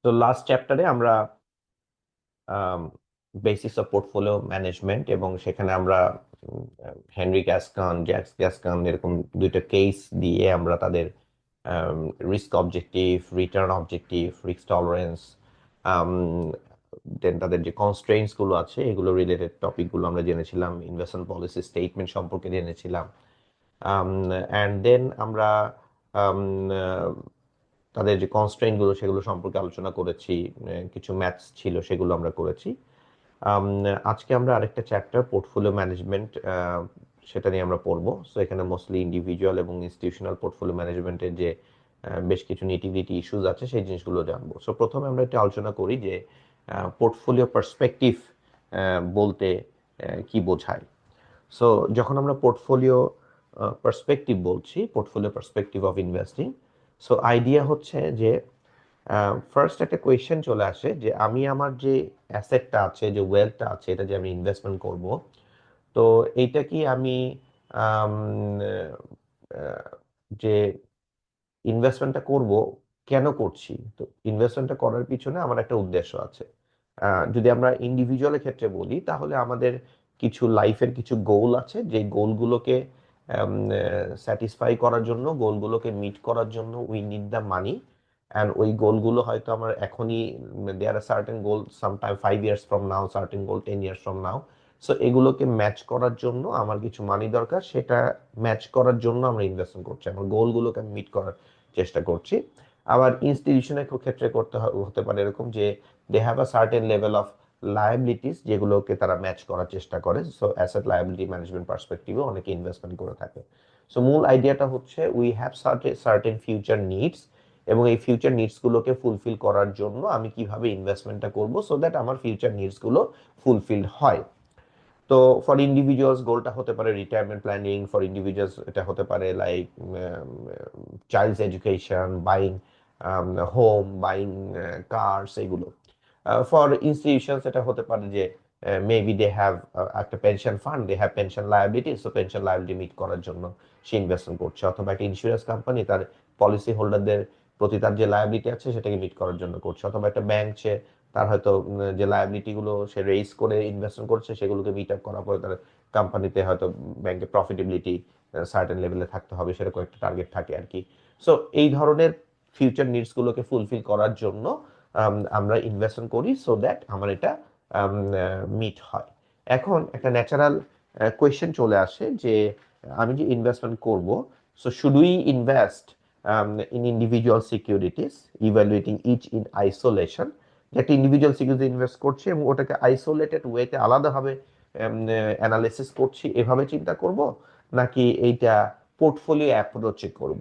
তো লাস্ট চ্যাপ্টারে আমরা বেসিক্স অফ পোর্টফোলিও ম্যানেজমেন্ট এবং সেখানে আমরা হেনরি গ্যাসকান জ্যাক্স গ্যাসকান এরকম দুইটা কেস দিয়ে আমরা তাদের risk objective, return objective, risk tolerance, then তাদের যে কনস্ট্রেইনস গুলো আছে এগুলো রিলেটেড টপিকগুলো আমরা জেনেছিলাম, ইনভেস্টমেন্ট পলিসি স্টেটমেন্ট সম্পর্কে জেনেছিলাম। অ্যান্ড দেন আমরা um, আহ, তাদের যে কনস্ট্রেইন গুলো সেগুলো সম্পর্কে আলোচনা করেছি। কিছু ম্যাথস ছিল সেগুলো আমরা করেছি। আম, আজকে আমরা আরেকটা চ্যাপ্টার পোর্টফোলিও ম্যানেজমেন্ট সেটা নিয়ে আমরা পড়বো। সো এখানে মোস্টলি ইন্ডিভিজুয়াল এবং ইনস্টিটিউশনাল পোর্টফোলিও ম্যানেজমেন্টের যে বেশ কিছু নিটিগ্রিটি ইস্যুজ আছে সেই জিনিসগুলো জানবো। সো প্রথমে আমরা একটু আলোচনা করি যে পোর্টফোলিও পার্সপেক্টিভ বলতে কি বোঝায়। সো যখন আমরা পোর্টফোলিও পার্সপেক্টিভ বলছি, portfolio perspective of investing, so idea হচ্ছে যে ফার্স্ট একটা কোয়েশ্চেন চলে আসে যে আমি আমার যে অ্যাসেটটা আছে, যে ওয়েলথটা আছে, এটা যে আমি ইনভেস্টমেন্ট করব, তো এইটা কি আমি আম, আহ, যে ইনভেস্টমেন্টটা করব কেন করছি? তো ইনভেস্টমেন্টটা করার পিছনে আমার একটা উদ্দেশ্য আছে। যদি আমরা ইন্ডিভিজুয়ালের ক্ষেত্রে বলি তাহলে আমাদের কিছু লাইফের কিছু গোল আছে, যে গোলগুলোকে স্যাটিসফাই করার জন্য, গোলগুলোকে মিট করার জন্য we need the money. And ওই গোলগুলো হয়তো আমার এখনই, there are certain goal sometime 5 years from now, certain goal 10 years from now. So এগুলোকে ম্যাচ করার জন্য আমার কিছু মানি দরকার, সেটা ম্যাচ করার জন্য আমরা ইনভেস্টমেন্ট করছি, আমার গোলগুলোকে আমি মিট করার চেষ্টা করছি। আবার ইনস্টিটিউশনের ক্ষেত্রে হতে পারে এরকম যে they have a certain level of liabilities যেগুলোকে তারা ম্যাচ করার চেষ্টা করে। সো অ্যাসেট লায়াবিলিটি ম্যানেজমেন্ট পার্সপেক্টিভে অনেকে ইনভেস্টমেন্ট করে থাকে। সো মূল আইডিয়াটা হচ্ছে we have certain future needs, এবং এই ফিউচার নিডসগুলোকে ফুলফিল করার জন্য আমি কিভাবে ইনভেস্টমেন্টটা করব সো দ্যাট আমার ফিউচার নিডসগুলো ফুলফিলড হয়। তো ফর ইন্ডিভিজুয়ালস গোলটা হতে পারে রিটায়ারমেন্ট প্ল্যানিং, ফর ইন্ডিভিজুয়ালস এটা হতে পারে like child's education, buying home, buying cars, এগুলো। ফর ইনস্টিটিউশনস এটা হতে পারে যে মেবি দে হ্যাভ একটা pension fund, they have pension liability, so pension liability meet করার জন্য সে ইনভেস্টমেন্ট করছে। অথবা একটা ইন্স্যুরেন্স কোম্পানি তার পলিসি হোল্ডারদের প্রতি তার যে লায়াবিলিটি আছে সেটাকে মিট করার জন্য করছে। অথবা একটা ব্যাংক সে তার হয়তো যে লায়াবিলিটি গুলো সে রেইজ করে ইনভেস্টমেন্ট করছে সেগুলোকে মিট আপ করার পরে তার কোম্পানিতে হয়তো ব্যাংকের প্রফিটেবিলিটি সার্টেন লেভেলে থাকতে হবে, সেরকম একটা টার্গেট থাকে আর কি। সো এই ধরনের ফিউচার নিডস গুলোকে ফুলফিল করার জন্য আমরা ইনভেস্টমেন্ট করি সো দ্যাট আমার এটা মিট হয়। এখন একটা ন্যাচারাল কোয়েশ্চেন চলে আসে যে আমি যে ইনভেস্টমেন্ট করব, so should we invest in individual securities evaluating each in isolation, যে একটা ইন্ডিভিজুয়াল সিকিউরিটি ইনভেস্ট করছি এবং ওটাকে আইসোলেটেড ওয়েতে আলাদাভাবে অ্যানালিসিস করছি, এভাবে চিন্তা করব, নাকি এইটা পোর্টফোলিও অ্যাপ্রোচে করব?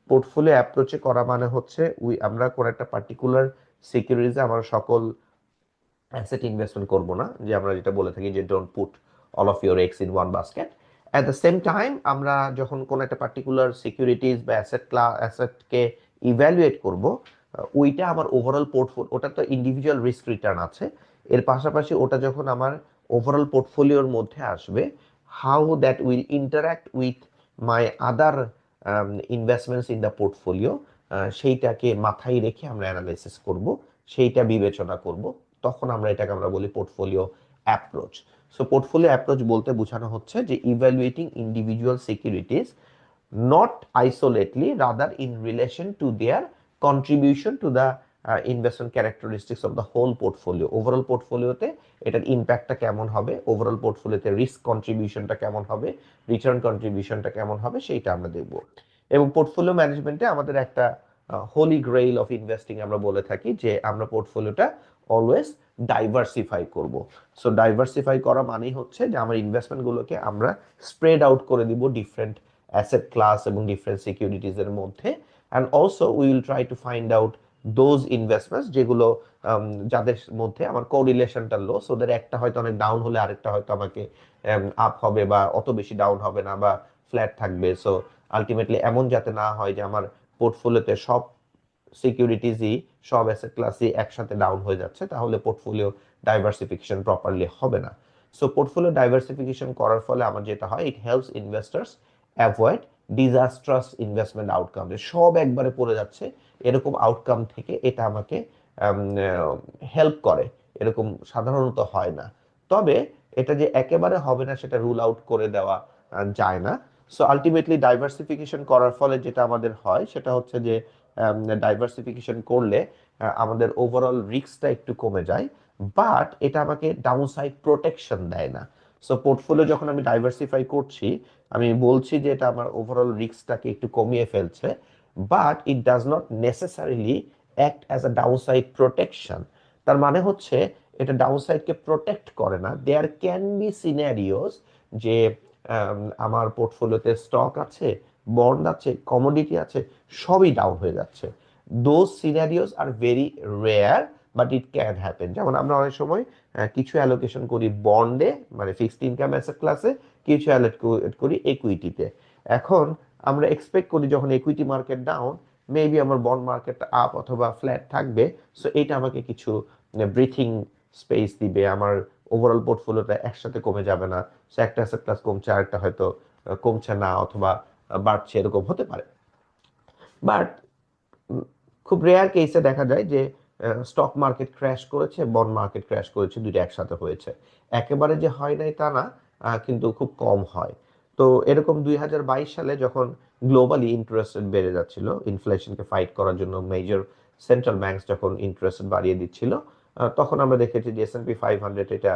পোর্টফোলিও অ্যাপ্রোচে করা মানে হচ্ছে আমরা কোন একটা পার্টিকুলার সিকিউরিটিতে আমরা সকল অ্যাসেট ইনভেস্টমেন্ট করব না, যে আমরা যেটা বলে থাকি যে don't put all of your eggs in one basket. At the same time আমরা যখন কোন একটা পার্টিকুলার সিকিউরিটিজ বা অ্যাসেটকে ইভ্যালুয়েট করব, ওইটা আমার ওভারঅল পোর্টফোলিও, ওটা তো ইন্ডিভিজুয়াল রিস্ক রিটার্ন আছে, এর পাশাপাশি ওটা যখন আমার ওভারঅল পোর্টফোলিওর মধ্যে আসবে, how that will interact with my other investments in the portfolio, সেইটাকে মাথায় রেখে আমরা অ্যানালাইসিস করব, সেইটা বিবেচনা করব, তখন আমরা এটাকে আমরা বলি portfolio approach. So portfolio approach বলতে বোঝানো হচ্ছে যে evaluating individual securities not isolately, rather in relation to their contribution to the investment characteristics of the whole portfolio. Overall পোর্টফোলিওতে এটার ইম্প্যাক্টটা কেমন হবে, ওভারঅল পোর্টফোলিওতে রিস্ক কন্ট্রিবিউশনটা কেমন হবে, রিটার্ন কন্ট্রিবিউশনটা কেমন হবে, সেইটা আমরা দেখব। এবং পোর্টফোলিও ম্যানেজমেন্টে আমাদের একটা হোলি গ্রেইল অফ ইনভেস্টিং আমরা বলে থাকি যে আমরা পোর্টফোলিওটা অলওয়েজ ডাইভার্সিফাই করব। সো ডাইভার্সিফাই করা মানেই হচ্ছে যে আমার ইনভেস্টমেন্টগুলোকে আমরা স্প্রেড আউট করে দিব ডিফারেন্ট অ্যাসেট ক্লাস এবং ডিফারেন্ট সিকিউরিটিজ এর মধ্যে। And also we will try to find out those investments যেগুলো যাদের মধ্যে আমার কোরিলেশনটা লো, সো ওদের একটা হয়তো অনেক ডাউন হলে আরেকটা হয়তো আমাকে আপ হবে, বা অত বেশি ডাউন হবে না, বা ফ্ল্যাট থাকবে। সো আলটিমেটলি এমন যাতে না হয় যে আমার পোর্টফোলিওতে সব সিকিউরিটিজই, সব অ্যাসেট ক্লাসই একসাথে ডাউন হয়ে যাচ্ছে, তাহলে পোর্টফোলিও ডাইভার্সিফিকেশন প্রপারলি হবে না। সো পোর্টফোলিও ডাইভার্সিফিকেশন করার ফলে আমার যেটা হয়, it helps investors avoid disastrous investment outcome, যে সব একবারে পড়ে যাচ্ছে এরকম আউটকাম থেকে এটা আমাকে হেল্প করে এরকম সাধারণত হয় না। তবে এটা যে একেবারে হবে না সেটা রুল আউট করে দেওয়া যায় না। সো আলটিমেটলি ডাইভার্সিফিকেশন করার ফলে যেটা আমাদের হয় সেটা হচ্ছে যে ডাইভার্সিফিকেশন করলে আমাদের ওভারঅল রিস্কটা একটু কমে যায়, বাট এটা আমাকে ডাউনসাইড প্রোটেকশন দেয় না। সো পোর্টফোলিও যখন আমি ডাইভার্সিফাই করছি, আমি বলছি যে এটা আমার ওভারঅল রিস্কটাকে একটু কমিয়ে ফেলছে, but it does not necessarily act as a downside protection. তার মানে হচ্ছে এটা ডাউনসাইডকে প্রোটেক্ট করে না। দেয়ার ক্যান বি সিনারিওস যে আমার পোর্টফোলিওতে স্টক আছে, বন্ড আছে, কমোডিটি আছে, সবই ডাউন হয়ে যাচ্ছে। Those scenarios are very rare, but it can happen. যেমন আমরা অনেক সময় কিছু অ্যালোকেশন করি বন্ডে, মানে ফিক্সড ইনকাম অ্যাসেট ক্লাসে, কিছু অ্যালোকেট করি ইকুইটিতে। এখন আমরা এক্সপেক্ট করি যখন ইকুইটি মার্কেট ডাউন, মেবি আমার বন্ড মার্কেট আপ অথবা ফ্ল্যাট থাকবে। সো এইটা আমাকে কিছু ব্রিথিং স্পেস দিবে, আমার ওভারঅল পোর্টফোলিওটা একসাথে কমে যাবে না। সো একটা অ্যাসেট ক্লাস কমছে, আরেকটা হয়তো কমছে না অথবা বাড়ছে, এরকম হতে পারে। বাট খুব রেয়ার কেসে দেখা যায় যে স্টক মার্কেট ক্র্যাশ করেছে, বন্ড মার্কেট ক্র্যাশ করেছে, দুইটা একসাথে হয়েছে। একেবারে যে হয় নাই তা না, কিন্তু খুব কম হয়। তো এরকম 2022 সালে যখন গ্লোবালি ইন্টারেস্ট রেট বেড়ে যাচ্ছিল, ইনফ্লেশনকে ফাইট করার জন্য মেজর সেন্ট্রাল ব্যাংকস যখন ইন্টারেস্ট বাড়িয়ে দিচ্ছিল, তখন আমরা দেখেছি যে S&P 500 এটা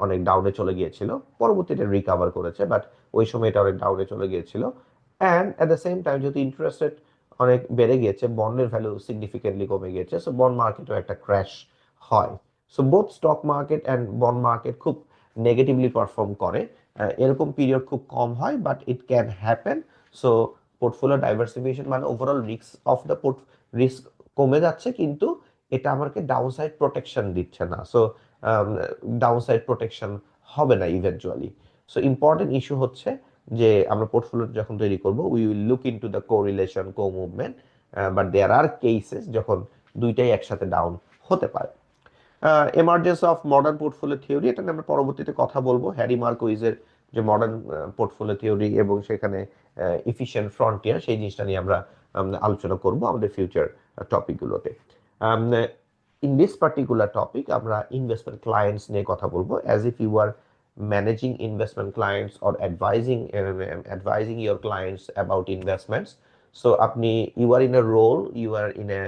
অনেক ডাউনে চলে গিয়েছিল। পরবর্তীতে রিকাভার করেছে, বাট ওই সময় এটা অনেক ডাউনে চলে গিয়েছিল। And at the same time যেহেতু ইন্টারেস্ট রেট অনেক বেড়ে গিয়েছে, বন্ডের ভ্যালু সিগনিফিকেন্টলি কমে গিয়েছে, সো বন্ড মার্কেটও একটা ক্র্যাশ হয়। So both stock market and bond market খুব নেগেটিভলি পারফর্ম করে। এরকম পিরিয়ড খুব কম হয়, but it can happen. So portfolio diversification মানে overall risk of the risk কমে যাচ্ছে, কিন্তু এটা আমাকে ডাউনসাইড প্রোটেকশন দিচ্ছে না। সো ডাউনসাইড প্রোটেকশন হবে না ইভেনচুয়ালি। সো ইম্পর্টেন্ট ইস্যু হচ্ছে যে আমরা পোর্টফোলিও যখন তৈরি করব, we will look into the correlation, co movement, but there are cases যখন দুইটাই একসাথে ডাউন হতে পারে। Emergence of modern portfolio theory, এটা নিয়ে আমরা পরবর্তীতে কথা বলবো। হ্যারি মার্কুইজের যে মডার্ন পোর্টফোলিও থিওরি এবং সেখানে ইফিশিয়েন্ট ফ্রন্টিয়ার, সেই জিনিসটা নিয়ে আমরা আলোচনা করব আমাদের ফিউচার টপিকগুলোতে। ইন দিস পার্টিকুলার টপিক আমরা ইনভেস্টমেন্ট ক্লায়েন্টস নিয়ে কথা বলবো, as if you are managing investment clients or advising your clients about investments. So আপনি you are in a role, you are in a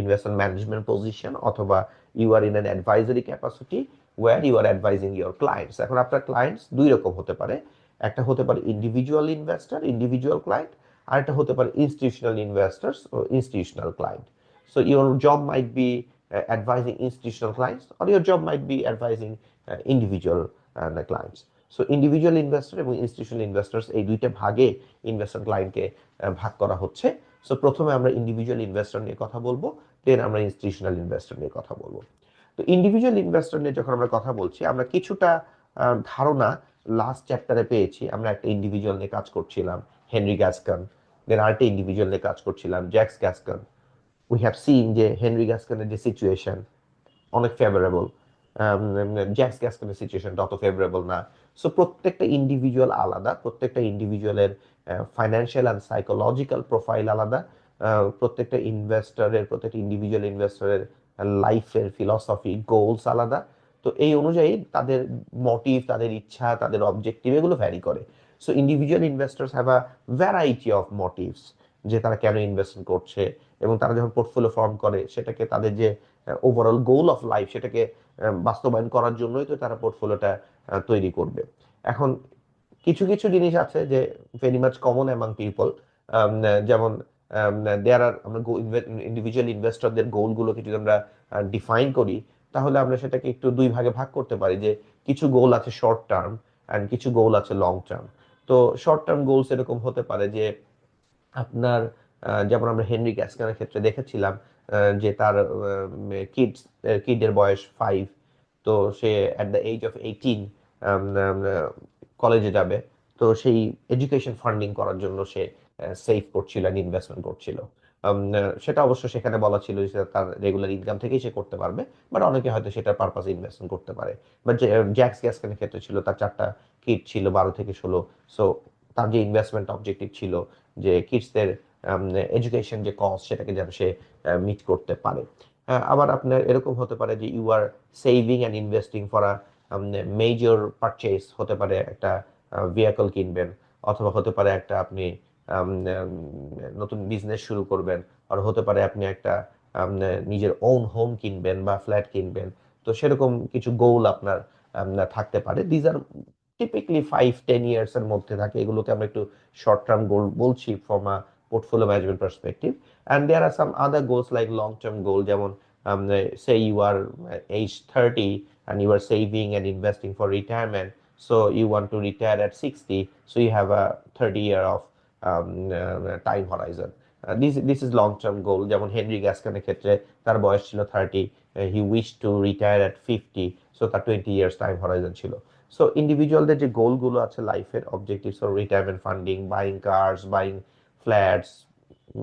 investment management position, অথবা you are in an advisory capacity where you are advising your clients. এখন আপনার clients দুই রকম হতে পারে। একটা হতে পারে ইন্ডিভিজুয়াল ইনভেস্টর, ইন্ডিভিজুয়াল ক্লায়েন্ট, আর একটা হতে পারে ইনস্টিটিউশনাল ইনভেস্টার্স ও institutional client. So your job might be advising institutional clients, or your job might be advising individual clients. So individual investor এবং institutional investors এই দুইটা ভাগে ইনভেস্টমেন্ট ক্লায়েন্টকে ভাগ করা হচ্ছে। সো প্রথমে আমরা ইন্ডিভিজুয়াল ইনভেস্টর নিয়ে কথা বলবো, দেন আমরা ইনস্টিটিউশনাল ইনভেস্টর নিয়ে কথা বলবো। তো ইন্ডিভিজুয়াল ইনভেস্টর নিয়ে যখন আমরা কথা বলছি, আমরা কিছুটা ধারণা লাস্ট চ্যাপ্টারে পেয়েছি। আমরা একটা ইন্ডিভিজুয়াল নিয়ে কাজ করছিলাম, হেনরি গ্যাসকান, দেন আরেকটা ইন্ডিভিজুয়াল নিয়ে কাজ করছিলাম, জ্যাক্স গ্যাসকান। উই হ্যাভ সিন যে হেনরি গ্যাসকানের যে সিচুয়েশন অনেক ফেভারেবল, জ্যাক্স গ্যাসকানের সিচুয়েশনটা অত ফেভারেবল না। সো প্রত্যেকটা ইন্ডিভিজুয়াল আলাদা, প্রত্যেকটা ইন্ডিভিজুয়ালের ফাইন্যান্সিয়াল অ্যান্ড সাইকোলজিক্যাল প্রোফাইল আলাদা, প্রত্যেকটা ইনভেস্টরের, প্রত্যেকটা ইন্ডিভিজুয়াল ইনভেস্টরের লাইফের ফিলসফি, গোলস আলাদা। তো এই অনুযায়ী তাদের মোটিভ, তাদের ইচ্ছা, তাদের অবজেক্টিভ, এগুলো ভ্যারি করে। So individual investors have a variety of motives, যে তারা কেন ইনভেস্টমেন্ট করছে, এবং তারা যখন পোর্টফোলিও ফর্ম করে সেটাকে তাদের যে ওভারঅল গোল অফ লাইফ, সেটাকে বাস্তবায়ন করার জন্যই তো তারা পোর্টফোলিওটা তৈরি করবে। এখন কিছু কিছু জিনিস আছে যে very much common among people, যেমন দেয়ার আর, আমরা ইন্ডিভিজুয়াল ইনভেস্টরদের গোলগুলোকে যদি আমরা ডিফাইন করি, তাহলে আমরা সেটাকে একটু দুই ভাগে ভাগ করতে পারি, যে কিছু গোল আছে শর্ট টার্ম অ্যান্ড কিছু গোল আছে লং টার্ম। তো শর্ট টার্ম গোলস এরকম হতে পারে যে আপনার, যেমন আমরা হেনরি গ্যাসকানের ক্ষেত্রে দেখেছিলাম যে তার কিডের বয়স 5, তো সে অ্যাট দ্য এজ অফ 18 কলেজে যাবে। তো সেই এডুকেশন ফান্ডিং করার জন্য সে সেভ করছিল অ্যান্ড ইনভেস্টমেন্ট করছিল। সেটা অবশ্য সেখানে বলা ছিল যে তার রেগুলার ইনকাম থেকেই সে করতে পারবে, বাট অনেকে হয়তো সেটার পারপাসে ইনভেস্টমেন্ট করতে পারে। বাট জ্যাক্স গ্যাসকানের ক্ষেত্রে ছিল তার 4টা কিড ছিল, 12 থেকে 16। সো তার যে ইনভেস্টমেন্ট অবজেক্টিভ ছিল যে কিডসদের এডুকেশন যে কস্ট, সেটাকে যেন সে মিট করতে পারে। আবার আপনার এরকম হতে পারে যে you are saving and investing for a major purchase, হতে পারে একটা ভেহিকল কিনবেন, অথবা হতে পারে একটা আপনি আম, আম, নতুন বিজনেস শুরু করবেন, আর হতে পারে আপনি একটা নিজের ওন হোম কিনবেন বা ফ্ল্যাট কিনবেন। তো সেরকম কিছু গোল আপনার থাকতে পারে। দিজ আর টিপিকলি 5-10 ইয়ার্স এর মধ্যে থাকে, এগুলোকে আমরা একটু শর্ট টার্ম গোল বলছি from a portfolio management perspective. And there are some other goals like long term goal, যেমন say you are age 30 and you are saving and investing for retirement, so you want to retire at 60, so you have a 30 year of time horizon. This is long term goal, যেমন Henry গ্যাসকানের ক্ষেত্রে তার বয়স ছিল 30, he wish to retire at 50, সো তার 20 years time horizon ছিল। So ইন্ডিভিজুয়ালদের যে গোলগুলো আছে লাইফের objectives, for retirement funding, buying cars, buying flats,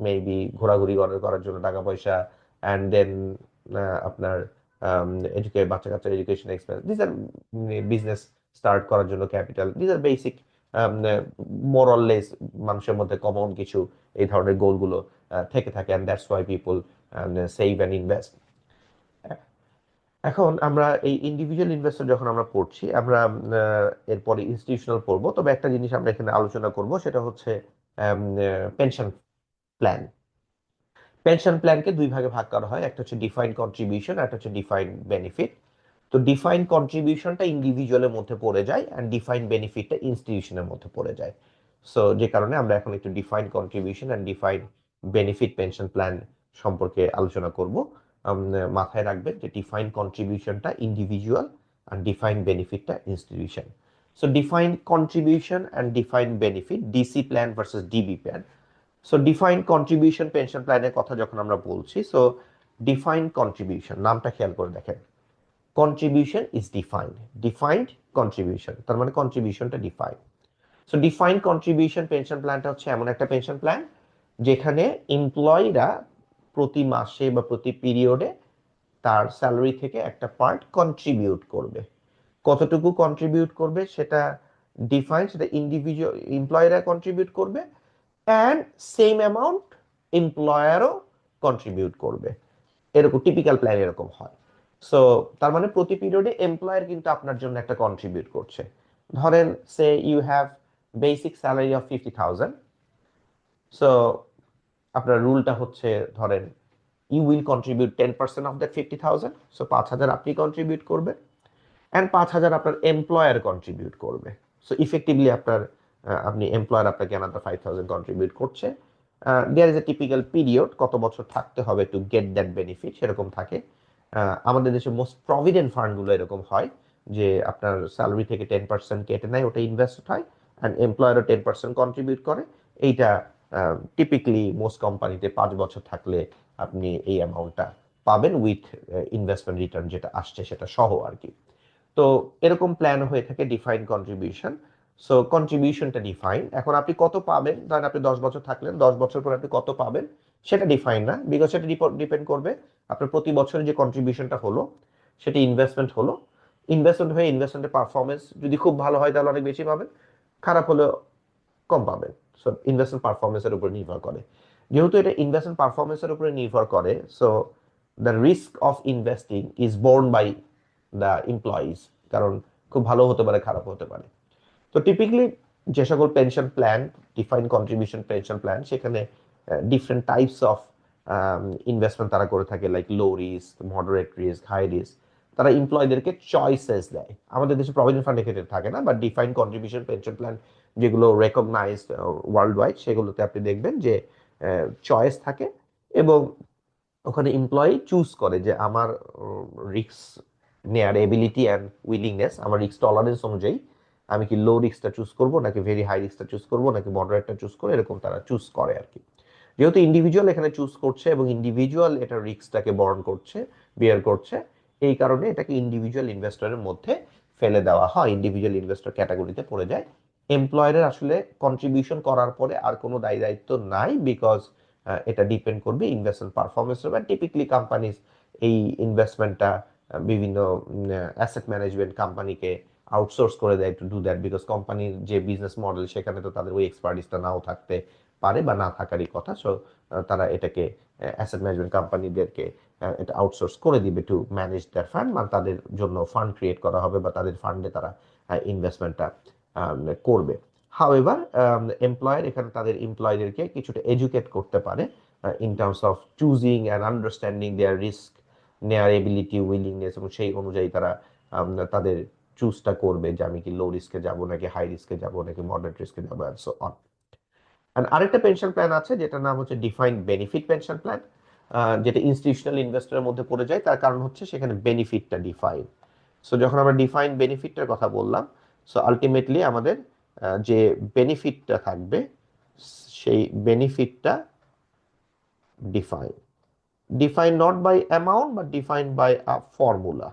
maybe ঘোরাঘুরি করার জন্য টাকা পয়সা, অ্যান্ড দেন আপনার এডুকেট বাচ্চা কাচ্চার education expense, this are business start করার জন্য capital, this are basic more or less মানুষের মধ্যে কমন কিছু এই ধরনের গোলগুলো থেকে থাকে, and that's why people save and invest. এখন আমরা এই ইন্ডিভিজুয়াল ইনভেস্টর যখন আমরা পড়ছি, আমরা এরপরে ইনস্টিটিউশনাল পড়বো, তবে একটা জিনিস আমরা এখানে আলোচনা করব, সেটা হচ্ছে পেনশন প্ল্যান। পেনশন প্ল্যানকে দুই ভাগে ভাগ করা হয়, একটা হচ্ছে ডিফাইন্ড কন্ট্রিবিউশন, একটা হচ্ছে ডিফাইন্ড বেনিফিট। তো ডিফাইন্ড কন্ট্রিবিউশনটা ইন্ডিভিজুয়ালের মধ্যে পড়ে যায়, অ্যান্ড ডিফাইন্ড বেনিফিটটা ইনস্টিটিউশনের মধ্যে পড়ে যায়। সো যে কারণে আমরা এখন একটু defined contribution and defined benefit pension plan সম্পর্কে আলোচনা করব। মাথায় রাখবেন যে ডিফাইন্ড কন্ট্রিবিউশনটা ইন্ডিভিজুয়াল আর ডিফাইন্ড বেনিফিটটা institution. So defined contribution and defined benefit, DC plan versus DB plan. So defined contribution pension প্ল্যানের কথা যখন আমরা বলছি, সো ডিফাইন্ড কন্ট্রিবিউশন নামটা খেয়াল করে দেখেন, contribution is defined, defined contribution, তার মানে কন্ট্রিবিউশনটা defined. So defined contribution pension প্ল্যানটা হচ্ছে এমন একটা পেনশন প্ল্যান যেখানে এমপ্লয়িরা প্রতি মাসে বা প্রতি পিরিয়ডে তার স্যালারি থেকে একটা পার্ট কন্ট্রিবিউট করবে। কতটুকু কন্ট্রিবিউট করবে সেটা ডিফাইন, সেটা ইন্ডিভিজুয়াল এমপ্লয়িরা কন্ট্রিবিউট করবে, অ্যান্ড সেম অ্যামাউন্ট এমপ্লয়ারও কন্ট্রিবিউট করবে। এরকম টিপিক্যাল প্ল্যান এরকম হয়। সো তার মানে প্রতি পিরিয়ডে এমপ্লয়ার কিন্তু আপনার জন্য একটা কন্ট্রিবিউট করছে। ধরেন say you have basic salary of 50,000, so আপনার রুলটা হচ্ছে, ধরেন you will contribute 10% of that 50,000, so 5,000 আপনি কন্ট্রিবিউট করবেন, অ্যান্ড 5,000 আপনার এমপ্লয়ার কন্ট্রিবিউট করবে। সো ইফেক্টিভলি আপনি এমপ্লয়ার আপনাকে অ্যানাদার 5,000 কন্ট্রিবিউট করছে। There is a typical period, কত বছর থাকতে হবে টু গেট দ্যাট বেনিফিট, সেরকম থাকে। আমাদের দেশে মোস্ট প্রভিডেন্ট ফান্ডগুলো এরকম হয় যে আপনার স্যালারি থেকে 10% কেটে নেয়, ওটা ইনভেস্ট হয়, অ্যান্ড এমপ্লয়ারও 10% কন্ট্রিবিউট করে। এইটা টিপিক্যালি মোস্ট কোম্পানিতে 5 বছর থাকলে আপনি এই অ্যামাউন্টটা পাবেন উইথ ইনভেস্টমেন্ট রিটার্ন যেটা আসছে সেটা সহ আর কি। তো এরকম প্ল্যান হয়ে থাকে ডিফাইন্ড কন্ট্রিবিউশন। সো কন্ট্রিবিউশনটা ডিফাইন, এখন আপনি কত পাবেন, ধরেন আপনি 10 বছর থাকলেন, 10 বছর পর আপনি কত পাবেন সেটা ডিফাইন না, বিকজ সেটা ডিপেন্ড করবে আপনার প্রতি বছরে যে কন্ট্রিবিউশনটা হলো সেটা ইনভেস্টমেন্ট হলো, ইনভেস্টমেন্ট হয়ে ইনভেস্টমেন্টের পারফরমেন্স যদি খুব ভালো হয় তাহলে অনেক বেশি পাবেন, খারাপ হলে কম পাবেন। সো ইনভেস্টমেন্ট পারফরমেন্সের উপর নির্ভর করে। যেহেতু এটা ইনভেস্টমেন্ট পারফরমেন্সের উপরে নির্ভর করে, so the risk of investing is borne by the employees, কারণ খুব ভালো হতে পারে, খারাপ হতে পারে। তো টিপিক্যালি যে সকল pension plan, defined contribution pension plan, সেখানে ডিফারেন্ট টাইপস অফ ইনভেস্টমেন্ট তারা করে থাকে, like low risk, moderate risk, high risk. তারা এমপ্লয়ীদেরকে চয়েসেস দেয়। আমাদের দেশে প্রভিডেন্ট ফান্ডের ক্ষেত্রে থাকে না, but defined contribution pension plan যেগুলো রেকগনাইজড ওয়ার্ল্ড ওয়াইড, সেগুলোতে আপনি দেখবেন যে চয়েস থাকে, এবং ওখানে এমপ্লয়ি চুজ করে যে আমার রিস্ক নেয়ার এবিলিটি অ্যান্ড উইলিংনেস, আমার রিস্ক টলারেন্স অনুযায়ী আমি কি লো রিস্কটা চুজ করব, নাকি ভেরি হাই রিস্কটা চুজ করব, নাকি মডারেটটা চুজ করে, এরকম তারা চুজ করে আর কি। যেহেতু ইন্ডিভিজুয়াল এখানে চুজ করছে এবং ইন্ডিভিজুয়াল এটা রিস্কটাকে বরণ করছে, বিয়ার করছে, এই কারণে এটাকে ইন্ডিভিজুয়াল ইনভেস্টরের মধ্যে ফেলে দেওয়া হয়, ইন্ডিভিজুয়াল ইনভেস্টর ক্যাটাগরিতে পড়ে যায়। এমপ্লয়ারের আসলে কন্ট্রিবিউশন করার পরে আর কোনো দায় দায়িত্ব নাই, বিকজ এটা ডিপেন্ড করবে ইনভেস্টমেন্ট পারফরমেন্সের উপর। টিপিক্যালি কোম্পানিজ এই ইনভেস্টমেন্টটা বিভিন্ন অ্যাসেট ম্যানেজমেন্ট কোম্পানিকে আউটসোর্স করে দেয় টু ডু দ্যাট, বিকজ কোম্পানির যে বিজনেস মডেল সেখানে তো তাদের ওই এক্সপার্টিসটা নাও থাকতে পারে বা না থাকারই কথা। সো তারা এটাকে অ্যাসেট ম্যানেজমেন্ট কোম্পানিদেরকে এটা আউটসোর্স করে দিবে টু ম্যানেজ দ্যার ফান্ড, মানে তাদের জন্য ফান্ড ক্রিয়েট করা হবে বা তাদের ফান্ডে তারা ইনভেস্টমেন্টটা করবে। হাউএভার এমপ্লয়ার এখানে তাদের এমপ্লয়ীদেরকে কিছুটা এডুকেট করতে পারে in terms of choosing and understanding their risk, নেয়ার এবিলিটি, উইলিংনেস, এবং সেই অনুযায়ী তারা তাদের চুজটা করবে যে আমি কি লো রিস্কে যাব নাকি হাই রিস্কে যাব নাকি মডারেট রিস্কে যাবো অ্যান্ড সো অন। আর আরেকটা পেনশন প্ল্যান আছে যেটার নাম হচ্ছে ডিফাইন্ড বেনিফিট পেনশন প্ল্যান, যেটা ইনস্টিটিউশনাল ইনভেস্টরের মধ্যে পড়ে যায়। তার কারণ হচ্ছে সেখানে বেনিফিটটা ডিফাইন। সো যখন আমরা ডিফাইন্ড বেনিফিটটার কথা বললাম, সো আলটিমেটলি আমাদের যে বেনিফিটটা থাকবে সেই বেনিফিটটা define, define not by amount but define by a formula.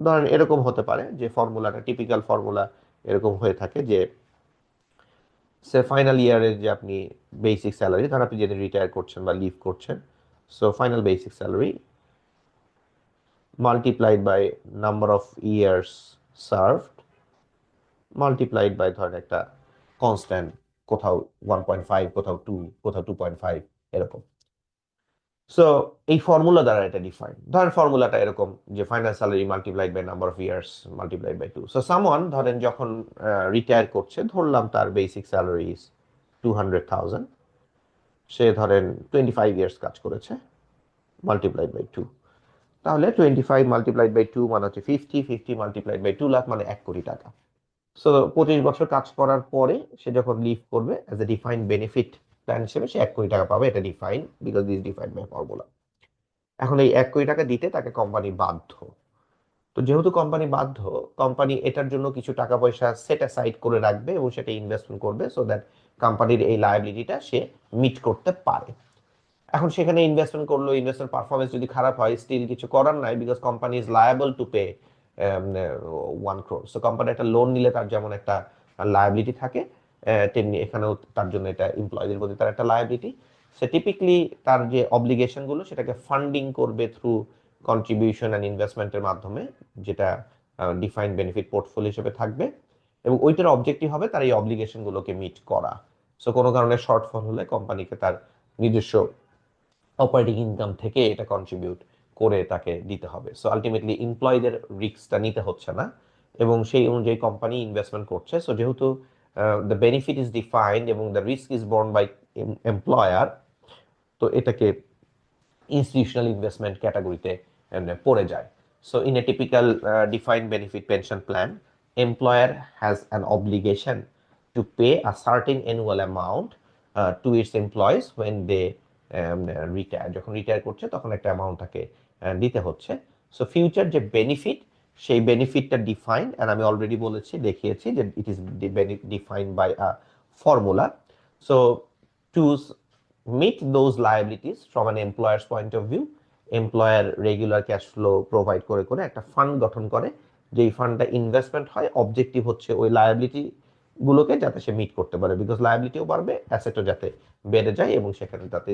ধরেন এরকম হতে পারে যে ফর্মুলাটা, টিপিক্যাল ফর্মুলা এরকম হয়ে থাকে যে সে ফাইনাল ইয়ারের যে আপনি বেসিক স্যালারি, ধর আপনি যেদিন রিটায়ার করছেন বা লিভ করছেন, so final basic salary multiplied by number of years served multiplied by ধরেন একটা কনস্ট্যান্ট, কোথাও 1.5, কোথাও 2, কোথাও 2.5, এরকম। সো এই ফর্মুলা দ্বারা এটা ডিফাইন। ধরেন ফর্মুলাটা এরকম যে final salary multiplied by number of years multiplied by 2। So someone ধরেন যখন রিটায়ার করছে, ধরলাম তার বেসিক স্যালারি ইজ 200,000, সে ধরেন 25 ইয়ার্স কাজ করেছে, মাল্টিপ্লাইড বাই 2, তাহলে 25 মাল্টিপ্লাইড বাই 2 মানে হচ্ছে 50, 50 মাল্টিপ্লাইড বাই 2 লাখ মানে 1 কোটি টাকা। সো 25 বছর কাজ করার পরে সে যখন লিভ করবে as a defined benefit plan হিসেবে সে 1 কোটি টাকা পাবে। এটা define because this defined by formula. এখন এই 1 কোটি টাকা দিতে তাকে কোম্পানি বাধ্য। তো যেহেতু কোম্পানি বাধ্য, কোম্পানি এটার জন্য কিছু টাকা পয়সা সেট অ্যাসাইড করে রাখবে এবং সেটা ইনভেস্টমেন্ট করবে সো দ্যাট কোম্পানির এই লায়াবিলিটিটা সে মিট করতে পারে। এখন সেখানে ইনভেস্টমেন্ট করলো, ইনভেস্টমেন্ট পারফরমেন্স যদি খারাপ হয়, স্টিল কিছু করার নাই because company is liable to pay 1 crore। So company একটা লোন নিলে তার যেমন একটা লায়াবিলিটি থাকে, তেমনি এখানেও তার জন্য এটা এমপ্লয়ীদের প্রতি তার একটা লায়াবিলিটি। সে টিপিকলি তার যে অব্লিগেশনগুলো সেটাকে ফান্ডিং করবে থ্রু কন্ট্রিবিউশন অ্যান্ড ইনভেস্টমেন্টের মাধ্যমে, যেটা ডিফাইন্ড বেনিফিট পোর্টফোলিও হিসেবে থাকবে, এবং ওইটার অবজেক্টিভ হবে তার এই অব্লিগেশনগুলোকে মিট করা। সো কোনো কারণে শর্টফল হলে কোম্পানিকে তার নিজস্ব অপারেটিং ইনকাম থেকে এটা কন্ট্রিবিউট করে তাকে দিতে হবে। সো আলটিমেটলি এমপ্লয়ীদের রিস্কটা নিতে হচ্ছে না এবং সেই অনুযায়ী কোম্পানি ইনভেস্টমেন্ট করছে। সো যেহেতু দ্য বেনিফিট ইজ ডিফাইন্ড এবং the risk is borne by employer, তো এটাকে ইনস্টিটিউশনাল ইনভেস্টমেন্ট ক্যাটাগরিতে পড়ে যায়। So in a typical defined benefit pension plan, employer has an obligation to pay a certain annual amount to its employees when they retire. যখন retire করছে তখন একটা amount তাকে দিতে হচ্ছে। সো ফিউচার যে বেনিফিট, সেই বেনিফিটটা ডিফাইন, অ্যান্ড আমি অলরেডি বলেছি, দেখিয়েছি যে it is defined by a formula. So to meet those liabilities from an employer's point of view, employer regular cash flow provide করে করে একটা ফান্ড গঠন করে, যেই ফান্ডটা ইনভেস্টমেন্ট হয়, অবজেক্টিভ হচ্ছে ওই লায়াবিলিটি গুলোকে যাতে সে মিট করতে পারে, বিকজ লায়াবিলিটিও বাড়বে, অ্যাসেটও যাতে বেড়ে যায় এবং সেখানে যাতে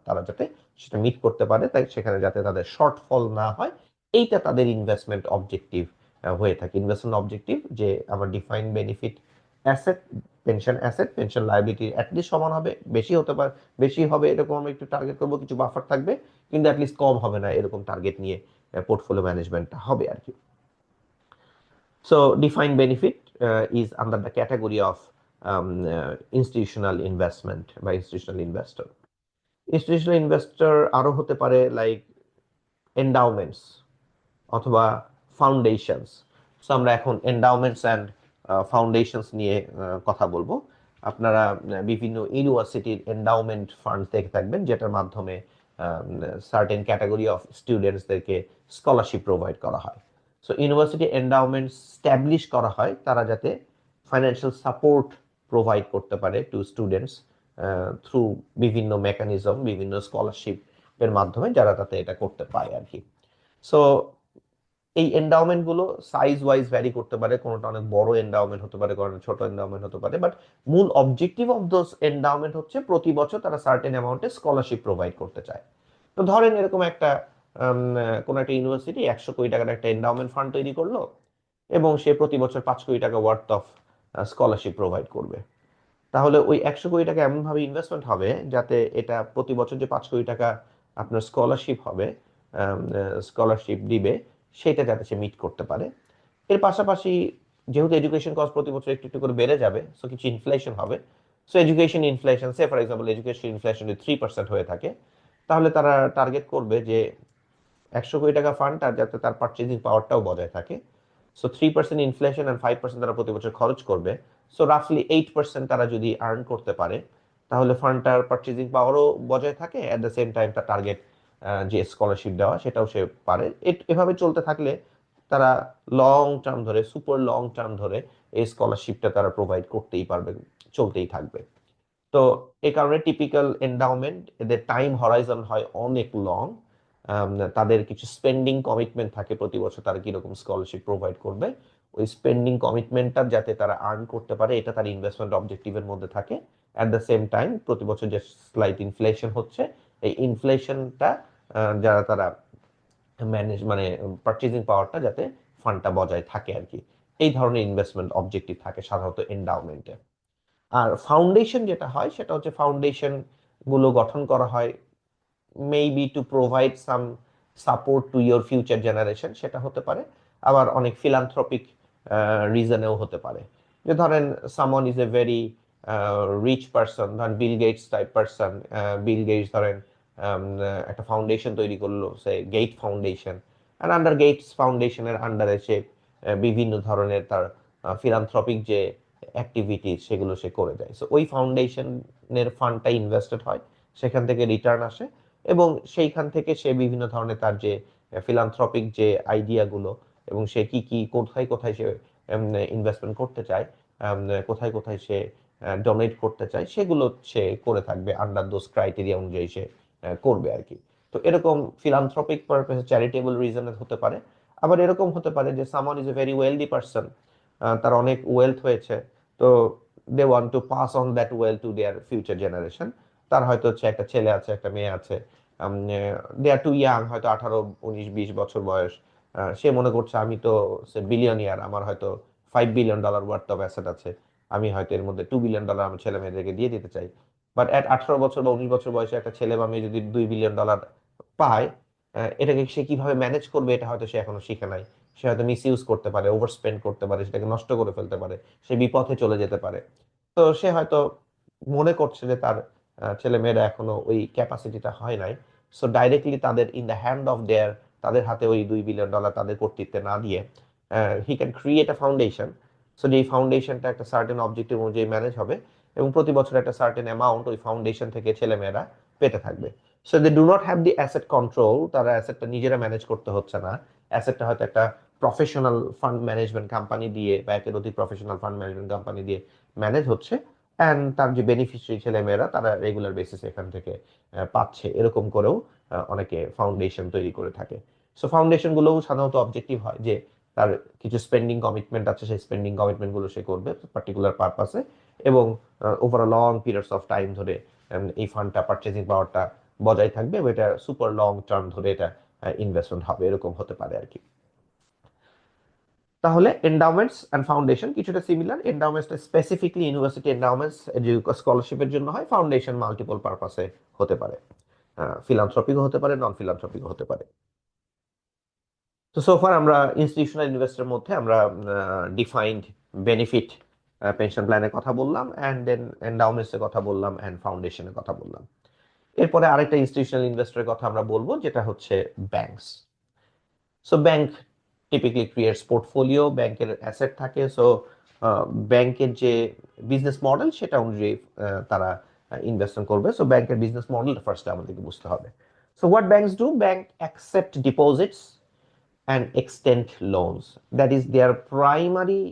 তারা যাতে সেটা মিট করতে পারে, তাই সেখানে যাতে তাদের শর্টফল না হয়, এইটা তাদের ইনভেস্টমেন্ট অবজেক্টিভ হয়ে থাকে। ইনভেস্টমেন্ট অবজেক্টিভ যে আমার defined benefit asset, pension asset, pension liability at least সমান হবে, বেশি হতে পারে, বেশি হবে এরকম আমরা একটু টার্গেট করবো, কিছু বাফার থাকবে, কিন্তু অ্যাটলিস্ট কম হবে না, এরকম টার্গেট নিয়ে পোর্টফোলিও ম্যানেজমেন্টটা হবে আর কি। So defined benefit is under the category of institutional investment by institutional investor. Institutional investor আরো হতে পারে লাইক এন্ডাউমেন্টস অথবা ফাউন্ডেশনস। সো আমরা এখন এন্ডাউমেন্টস অ্যান্ড ফাউন্ডেশনস নিয়ে কথা বলবো। আপনারা বিভিন্ন ইউনিভার্সিটির এন্ডাউমেন্ট ফান্ড দেখে থাকবেন, যেটার মাধ্যমে সার্টেন ক্যাটাগরি অফ স্টুডেন্টসদেরকে স্কলারশিপ প্রোভাইড করা হয়। সো ইউনিভার্সিটি এন্ডাউমেন্ট স্ট্যাবলিশ করা হয় তারা যাতে ফাইন্যান্সিয়াল সাপোর্ট প্রোভাইড করতে পারে টু স্টুডেন্টস থ্রু বিভিন্ন মেকানিজম, বিভিন্ন স্কলারশিপের মাধ্যমে, যারা তাতে এটা করতে পারে আর কি। সো এই এন্ডাওমেন্ট গুলো সাইজ ওয়াইজ ভ্যারি করতে পারে, কোনোটা অনেক বড় এন্ডাওমেন্ট হতে পারে, কোনোটা ছোট এন্ডাওমেন্ট হতে পারে, বাট মূল অবজেক্টিভ অফ দোজ এন্ডাওমেন্ট হচ্ছে প্রতি বছর তারা সার্টেন অ্যামাউন্টে স্কলারশিপ প্রোভাইড করতে চায়। তো ধরেন এরকম একটা কোন একটা ইউনিভার্সিটি 100 কোটি টাকার একটা এন্ডাওমেন্ট ফান্ড তৈরি করলো এবং সে প্রতি বছর 5 কোটি টাকা ওয়ার্থ অফ স্কলারশিপ প্রোভাইড করবে। তাহলে ওই 100 কোটি টাকা এমনভাবে ইনভেস্টমেন্ট হবে যাতে এটা প্রতি বছর যে 5 কোটি টাকা আপনার স্কলারশিপ হবে, স্কলারশিপ দিবে, সেটা যাতে সে মিট করতে পারে। এর পাশাপাশি যেহেতু এডুকেশন কস্ট প্রতি বছর একটু একটু করে বেড়ে যাবে, সো কিছু ইনফ্লেশন হবে। So education inflation, say for example education inflation যদি 3% হয়ে থাকে, তাহলে তারা টার্গেট করবে যে 100 কোটি টাকা ফান্ড আর যাতে তার পারচেজিং পাওয়ারটাও বজায় থাকে। সো 3% ইনফ্লেশন অ্যান্ড 5% তারা প্রতি বছর খরচ করবে। সো রাফলি 8% তারা যদি আর্ন করতে পারে, তাহলে ফান্ডটার পারচেজিং পাওয়ারও বজায় থাকে, অ্যাট দ্য সেম টাইম তার টার্গেট যে স্কলারশিপ দেওয়া সেটাও সে পারে। এভাবে চলতে থাকলে তারা লং টার্ম ধরে, সুপার লং টার্ম ধরে এই স্কলারশিপটা তারা প্রোভাইড করতেই পারবে, চলতেই থাকবে। তো এই কারণে টিপিক্যাল এন্ডাওমেন্ট এদের টাইম হরাইজন হয় অনেক লং। তাদের কিছু স্পেন্ডিং কমিটমেন্ট থাকে প্রতি বছর তারা কিরকম স্কলারশিপ প্রোভাইড করবে, ওই স্পেন্ডিং কমিটমেন্টটা যাতে তারা আর্ন করতে পারে এটা তার ইনভেস্টমেন্ট অবজেক্টিভের মধ্যে থাকে। অ্যাট দ্য সেম টাইম প্রতি বছর যে স্লাইট ইনফ্লেশন হচ্ছে, এই ইনফ্লেশনটা যারা তারা ম্যানেজ মানে পারচেজিং পাওয়ারটা যাতে ফান্ডটা বজায় থাকে আর কি। এই ধরনের ইনভেস্টমেন্ট অবজেক্টিভ থাকে সাধারণত এন্ডাওমেন্টে। আর ফাউন্ডেশন যেটা হয় সেটা হচ্ছে ফাউন্ডেশন গুলো গঠন করা হয় maybe to provide some support to your future generation, সেটা হতে পারে। আবার অনেক ফিলান্থ্রপিক রিজনেও হতে পারে। যে ধরেন someone is a very rich person, ধরেন Bill Gates type person. Bill Gates ধরেন একটা ফাউন্ডেশন তৈরি করলো, সে গেট ফাউন্ডেশন, আর আন্ডার গেটস ফাউন্ডেশনের আন্ডারে সে বিভিন্ন ধরনের তার ফিলান্থ্রপিক যে অ্যাক্টিভিটি সেগুলো সে করে দেয়। সো ওই ফাউন্ডেশনের ফান্ডটা ইনভেস্টেড হয়, সেখান থেকে রিটার্ন আসে, এবং সেইখান থেকে সে বিভিন্ন ধরনের তার যে ফিলান্থ্রপিক যে আইডিয়াগুলো, এবং সে কি কি কোথায় কোথায় সে ইনভেস্টমেন্ট করতে চায়, কোথায় কোথায় সে ডোনেট করতে চায়, সেগুলো সে করে থাকবে আন্ডার দোজ ক্রাইটেরিয়া অনুযায়ী সে করবে আর কি। তো এরকম ফিলান্থ্রপিক পারপাস, চ্যারিটেবল রিজনে হতে পারে। আবার এরকম হতে পারে যে someone is a very wealthy person, তার অনেক ওয়েলথ হয়েছে, তো they want to pass on that wealth to their future generation. তার হয়তো হচ্ছে একটা ছেলে আছে, একটা মেয়ে আছে, দে আর টু ইয়াং, হয়তো 18, 19, 20 বছর বয়স। সে মনে করছে আমি তো বিলিয়নিয়ার, আমার হয়তো $5 বিলিয়ন ওয়ার্থ অফ অ্যাসেট আছে, আমি হয়তো এর মধ্যে $2 বিলিয়ন আমার ছেলে মেয়েদেরকে দিয়ে দিতে চাই। বাট অ্যাট 18 বছর বা 19 বছর বয়সে একটা ছেলে বা মেয়ে যদি $2 বিলিয়ন পায়, এটাকে সে কিভাবে ম্যানেজ করবে এটা হয়তো সে এখনো শিখে নাই। সে হয়তো মিস ইউজ করতে পারে, ওভার স্পেন্ড করতে পারে, সেটাকে নষ্ট করে ফেলতে পারে, সে বিপথে চলে যেতে পারে। তো সে হয়তো মনে করছে যে তার ছেলে মেয়েরা এখনো ওই ক্যাপাসিটিটা হয় নাই। সো ডাইরেক্টলি তাদের in the hand of their, তাদের হাতে ওই $2 বিলিয়ন তাদের কর্তৃত্বে না দিয়ে he can create a foundation. So যে ফাউন্ডেশনটা একটা সার্টেন অবজেক্টিভ অনুযায়ী ম্যানেজ হবে, এবং প্রতি বছর একটা সার্টেন অ্যামাউন্ট ওই ফাউন্ডেশন থেকে ছেলেমেয়েরা পেতে থাকবে। So they do not have the asset control, তারা অ্যাসেটটা নিজেরা ম্যানেজ করতে হচ্ছে না। অ্যাসেটটা হয়তো একটা প্রফেশনাল ফান্ড ম্যানেজমেন্ট কোম্পানি দিয়ে বা একের অধিক প্রফেশনাল ফান্ড ম্যানেজমেন্ট কোম্পানি দিয়ে ম্যানেজ হচ্ছে, অ্যান্ড তার যে বেনিফিশিয়ারি ছেলেমেয়েরা তারা রেগুলার বেসিস এখান থেকে পাচ্ছে। এরকম করেও অনেকে ফাউন্ডেশন তৈরি করে থাকে। সো ফাউন্ডেশনগুলোও সাধারণত অবজেক্টিভ হয় যে তার কিছু স্পেন্ডিং কমিটমেন্ট আছে, সেই স্পেন্ডিং কমিটমেন্টগুলো সে করবে পার্টিকুলার পারপাসে, এবং over a long periods of time ধরে এই ফান্ডটা পারচেজিং পাওয়ারটা বজায় থাকবে, এবং এটা সুপার লং টার্ম ধরে এটা ইনভেস্টমেন্ট হবে, এরকম হতে পারে আর কি। তাহলে এন্ডাওমেন্টস অ্যান্ড ফাউন্ডেশন কিছুটা সিমিলার। এন্ডাওমেন্টসটা স্পেসিফিকলি ইউনিভার্সিটি এন্ডাওমেন্টস যে স্কলারশিপের জন্য হয়, ফাউন্ডেশন মাল্টিপল পারপাসে হতে পারে, ফিলান্থ্রপিকও হতে পারে, নন ফিলান্থ্রপিকও হতে পারে। তো সোফার আমরা ইনস্টিটিউশনাল ইনভেস্টরের মধ্যে আমরা ডিফাইন্ড বেনিফিট পেনশন প্ল্যানের কথা বললাম, অ্যান্ড দেন এন্ডাওমেন্টসের কথা বললাম, অ্যান্ড ফাউন্ডেশনের কথা বললাম। এরপরে আরেকটা ইনস্টিটিউশনাল ইনভেস্টরের কথা আমরা বলবো, যেটা হচ্ছে banks. So bank typically creates portfolio, ব্যাংকের অ্যাসেট থাকে। সো ব্যাংকের যে বিজনেস মডেল সেটা অনুযায়ী তারা ইনভেস্টমেন্ট করবে। সো ব্যাংকের বিজনেস মডেল ফার্স্টে আমাদেরকে বুঝতে হবে। So what banks do, bank accept deposits and extend loans. That is their primary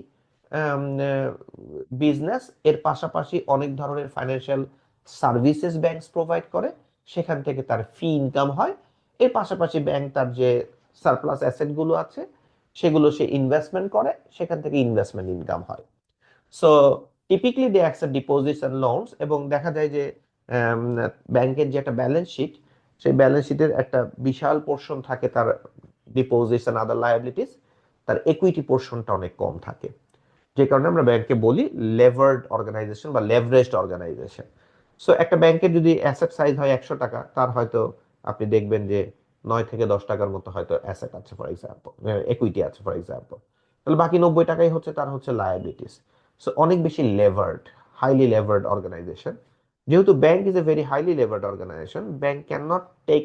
business. এর পাশাপাশি অনেক ধরনের ফাইন্যান্সিয়াল সার্ভিসেস ব্যাংকস প্রোভাইড করে, সেখান থেকে তার ফি ইনকাম হয়। এর পাশাপাশি ব্যাংক তার যে সারপ্লাস অ্যাসেটগুলো আছে সেগুলো সে ইনভেস্টমেন্ট করে, সেখান থেকে ইনভেস্টমেন্ট ইনকাম হয়। So typically they accept deposits and loans, এবং দেখা যায় যে ব্যাংকের যে একটা ব্যালেন্স শিট, সেই ব্যালেন্স শিটের একটা বিশাল পোর্শন থাকে তার ডিপোজিটস অ্যান্ড আদার লায়াবিলিটিস, তার ইকুইটি পোর্শনটা অনেক কম থাকে। যে কারণে আমরা ব্যাংককে বলি লেভার্ড অর্গানাইজেশন বা লেভারেজড অর্গানাইজেশন। সো একটা ব্যাংকের যদি অ্যাসেট সাইজ হয় 100 টাকা, তার হয়তো আপনি দেখবেন যে 9 থেকে 10 টাকার মতো হয়তো অ্যাসেট আছে ফর এক্সাম্পল, একুইটি আছে ফর এক্সাম্পল, তাহলে বাকি 90 টাকাই হচ্ছে তার হচ্ছে লায়াবিলিটিস। সো অনেক বেশি লেভার্ড, হাইলি লেভার্ড অর্গানাইজেশন। যেহেতু bank is a very highly levered organisation, bank can not take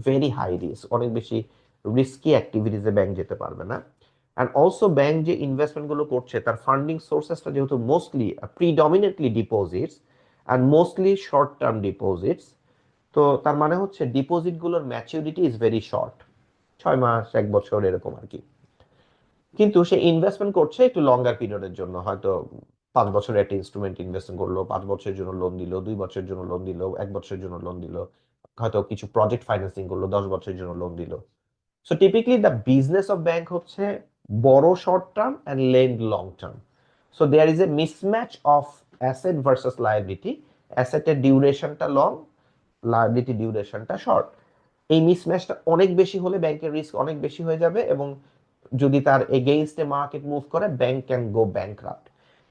very high risk, অনেক বেশি রিস্কি অ্যাক্টিভিটিসে ব্যাংক যেতে পারবে না। অ্যান্ড অলসো ব্যাংক যে ইনভেস্টমেন্ট গুলো করছে তার ফান্ডিং সোর্সেসটা যেহেতু mostly predominantly deposits and mostly short term deposits, তো তার মানে হচ্ছে ডিপোজিট গুলোর ম্যাচুরিটি ইজ ভেরি শর্ট, 6 মাস 1 বছর এরকম আর কি। কিন্তু সে ইনভেস্টমেন্ট করছে একটু লঙ্গার পিরিয়ডের জন্য, হয়তো 5 বছরের একটা ইনস্ট্রুমেন্ট ইনভেস্টমেন্ট করলো, 5 বছরের জন্য লোন দিল, 2 বছরের জন্য লোন দিল, 1 বছরের জন্য লোন দিল, হয়তো কিছু প্রজেক্ট ফাইন্যান্সিং করলো, 10 বছরের জন্য লোন দিল। So typically the business of bank হচ্ছে borrow short term and lend long term. So there is a mismatch of asset versus liability. অ্যাসেটের ডিউরেশনটা লং, লায়াবিলিটি ডিউরেশনটা শর্ট। এই মিসম্যাচটা অনেক বেশি হলে ব্যাংকের রিস্ক অনেক বেশি হয়ে যাবে, এবং যদি তার এগেইনস্টে মার্কেট মুভ করে ব্যাংক ক্যান গো ব্যাংকরাপ্ট।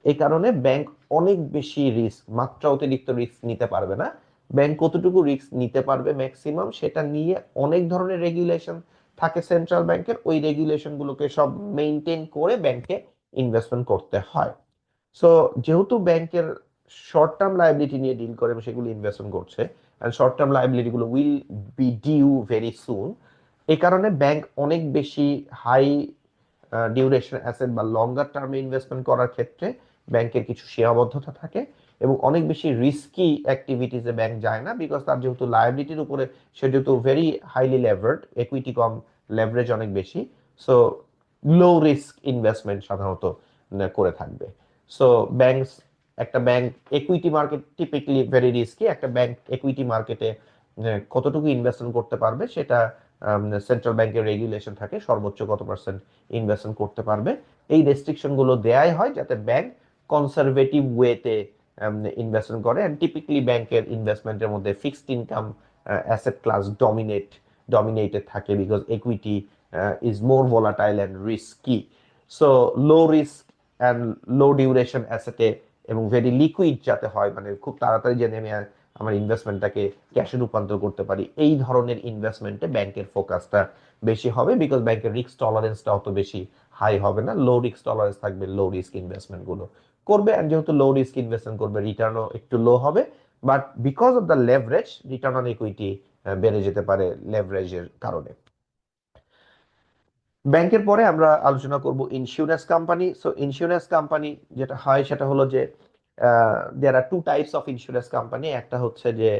এই কারণে ব্যাংক অনেক বেশি রিস্ক, মাত্রা অতিরিক্ত রিস্ক নিতে পারবে না। ব্যাংক কতটুকু রিস্ক নিতে পারবে ম্যাক্সিমাম, সেটা নিয়ে অনেক ধরনের রেগুলেশন থাকে সেন্ট্রাল ব্যাংকের, ওই রেগুলেশন গুলোকে সব মেনটেন করে ব্যাংকে ইনভেস্টমেন্ট করতে হয়। সো যেহেতু ব্যাংকের শর্ট টার্ম লায়াবিলিটি নিয়ে ডিল করে এবং সেগুলো ইনভেস্টমেন্ট করছে, এন্ড শর্ট টার্ম লায়াবিলিটি গুলো will be due very soon, এই কারণে ব্যাংক অনেক বেশি হাই ডিউরেশন অ্যাসেট বা লঙ্গার টার্মে ইনভেস্টমেন্ট করার ক্ষেত্রে ব্যাংকের কিছু সীমাবদ্ধতা থাকে, এবং অনেক বেশি রিস্কি অ্যাক্টিভিটিসে ব্যাংক যায় না, বিকজ তার যেহেতু লায়াবিলিটির উপরে সে যেহেতু ভেরি হাইলি লেভারেড, একুইটি কম, লেভারেজ অনেক বেশি, সো লো রিস্ক ইনভেস্টমেন্ট সাধারণত করে থাকবে। সো ব্যাংকস, একটা bank equity market typically very risky, একটা ব্যাংক একুইটি মার্কেটে কতটুকু ইনভেস্টমেন্ট করতে পারবে সেটা সেন্ট্রাল ব্যাংকের রেগুলেশন থাকে, সর্বোচ্চ কত পার্সেন্ট ইনভেস্টমেন্ট করতে পারবে। এই রেস্ট্রিকশন গুলো দেয়াই হয় যাতে ব্যাংক কনসারভেটিভ ওয়েতে ইনভেস্টমেন্ট করে। এন্ড টিপিক্যালি ব্যাংকের ইনভেস্টমেন্টের মধ্যে fixed income asset class dominated থাকে, because equity is more volatile and risky. So low risk and low duration অ্যাসেটে এবং ভেরি লিকুইড যাতে হয়, মানে খুব তাড়াতাড়ি যেন আমি আমার ইনভেস্টমেন্টটাকে ক্যাশে রূপান্তর করতে পারি, এই ধরনের ইনভেস্টমেন্টে ব্যাংকের ফোকাসটা বেশি হবে, বিকজ ব্যাংকের রিস্ক টলারেন্সটা অত বেশি হাই হবে না, লো রিস্ক টলারেন্স থাকবে, লো রিস্ক ইনভেস্টমেন্ট গুলো করবে। আর যেহেতু লো রিস্ক ইনভেস্টমেন্ট করবে, রিটার্নও একটু লো হবে, but because of the leverage return on equity বেড়ে যেতে পারে লেভারেজের কারণে। ব্যাংকের পরে আমরা আলোচনা করব insurance company. So insurance company যেটা হয় সেটা হলো যে there are two types of insurance company. একটা হচ্ছে যে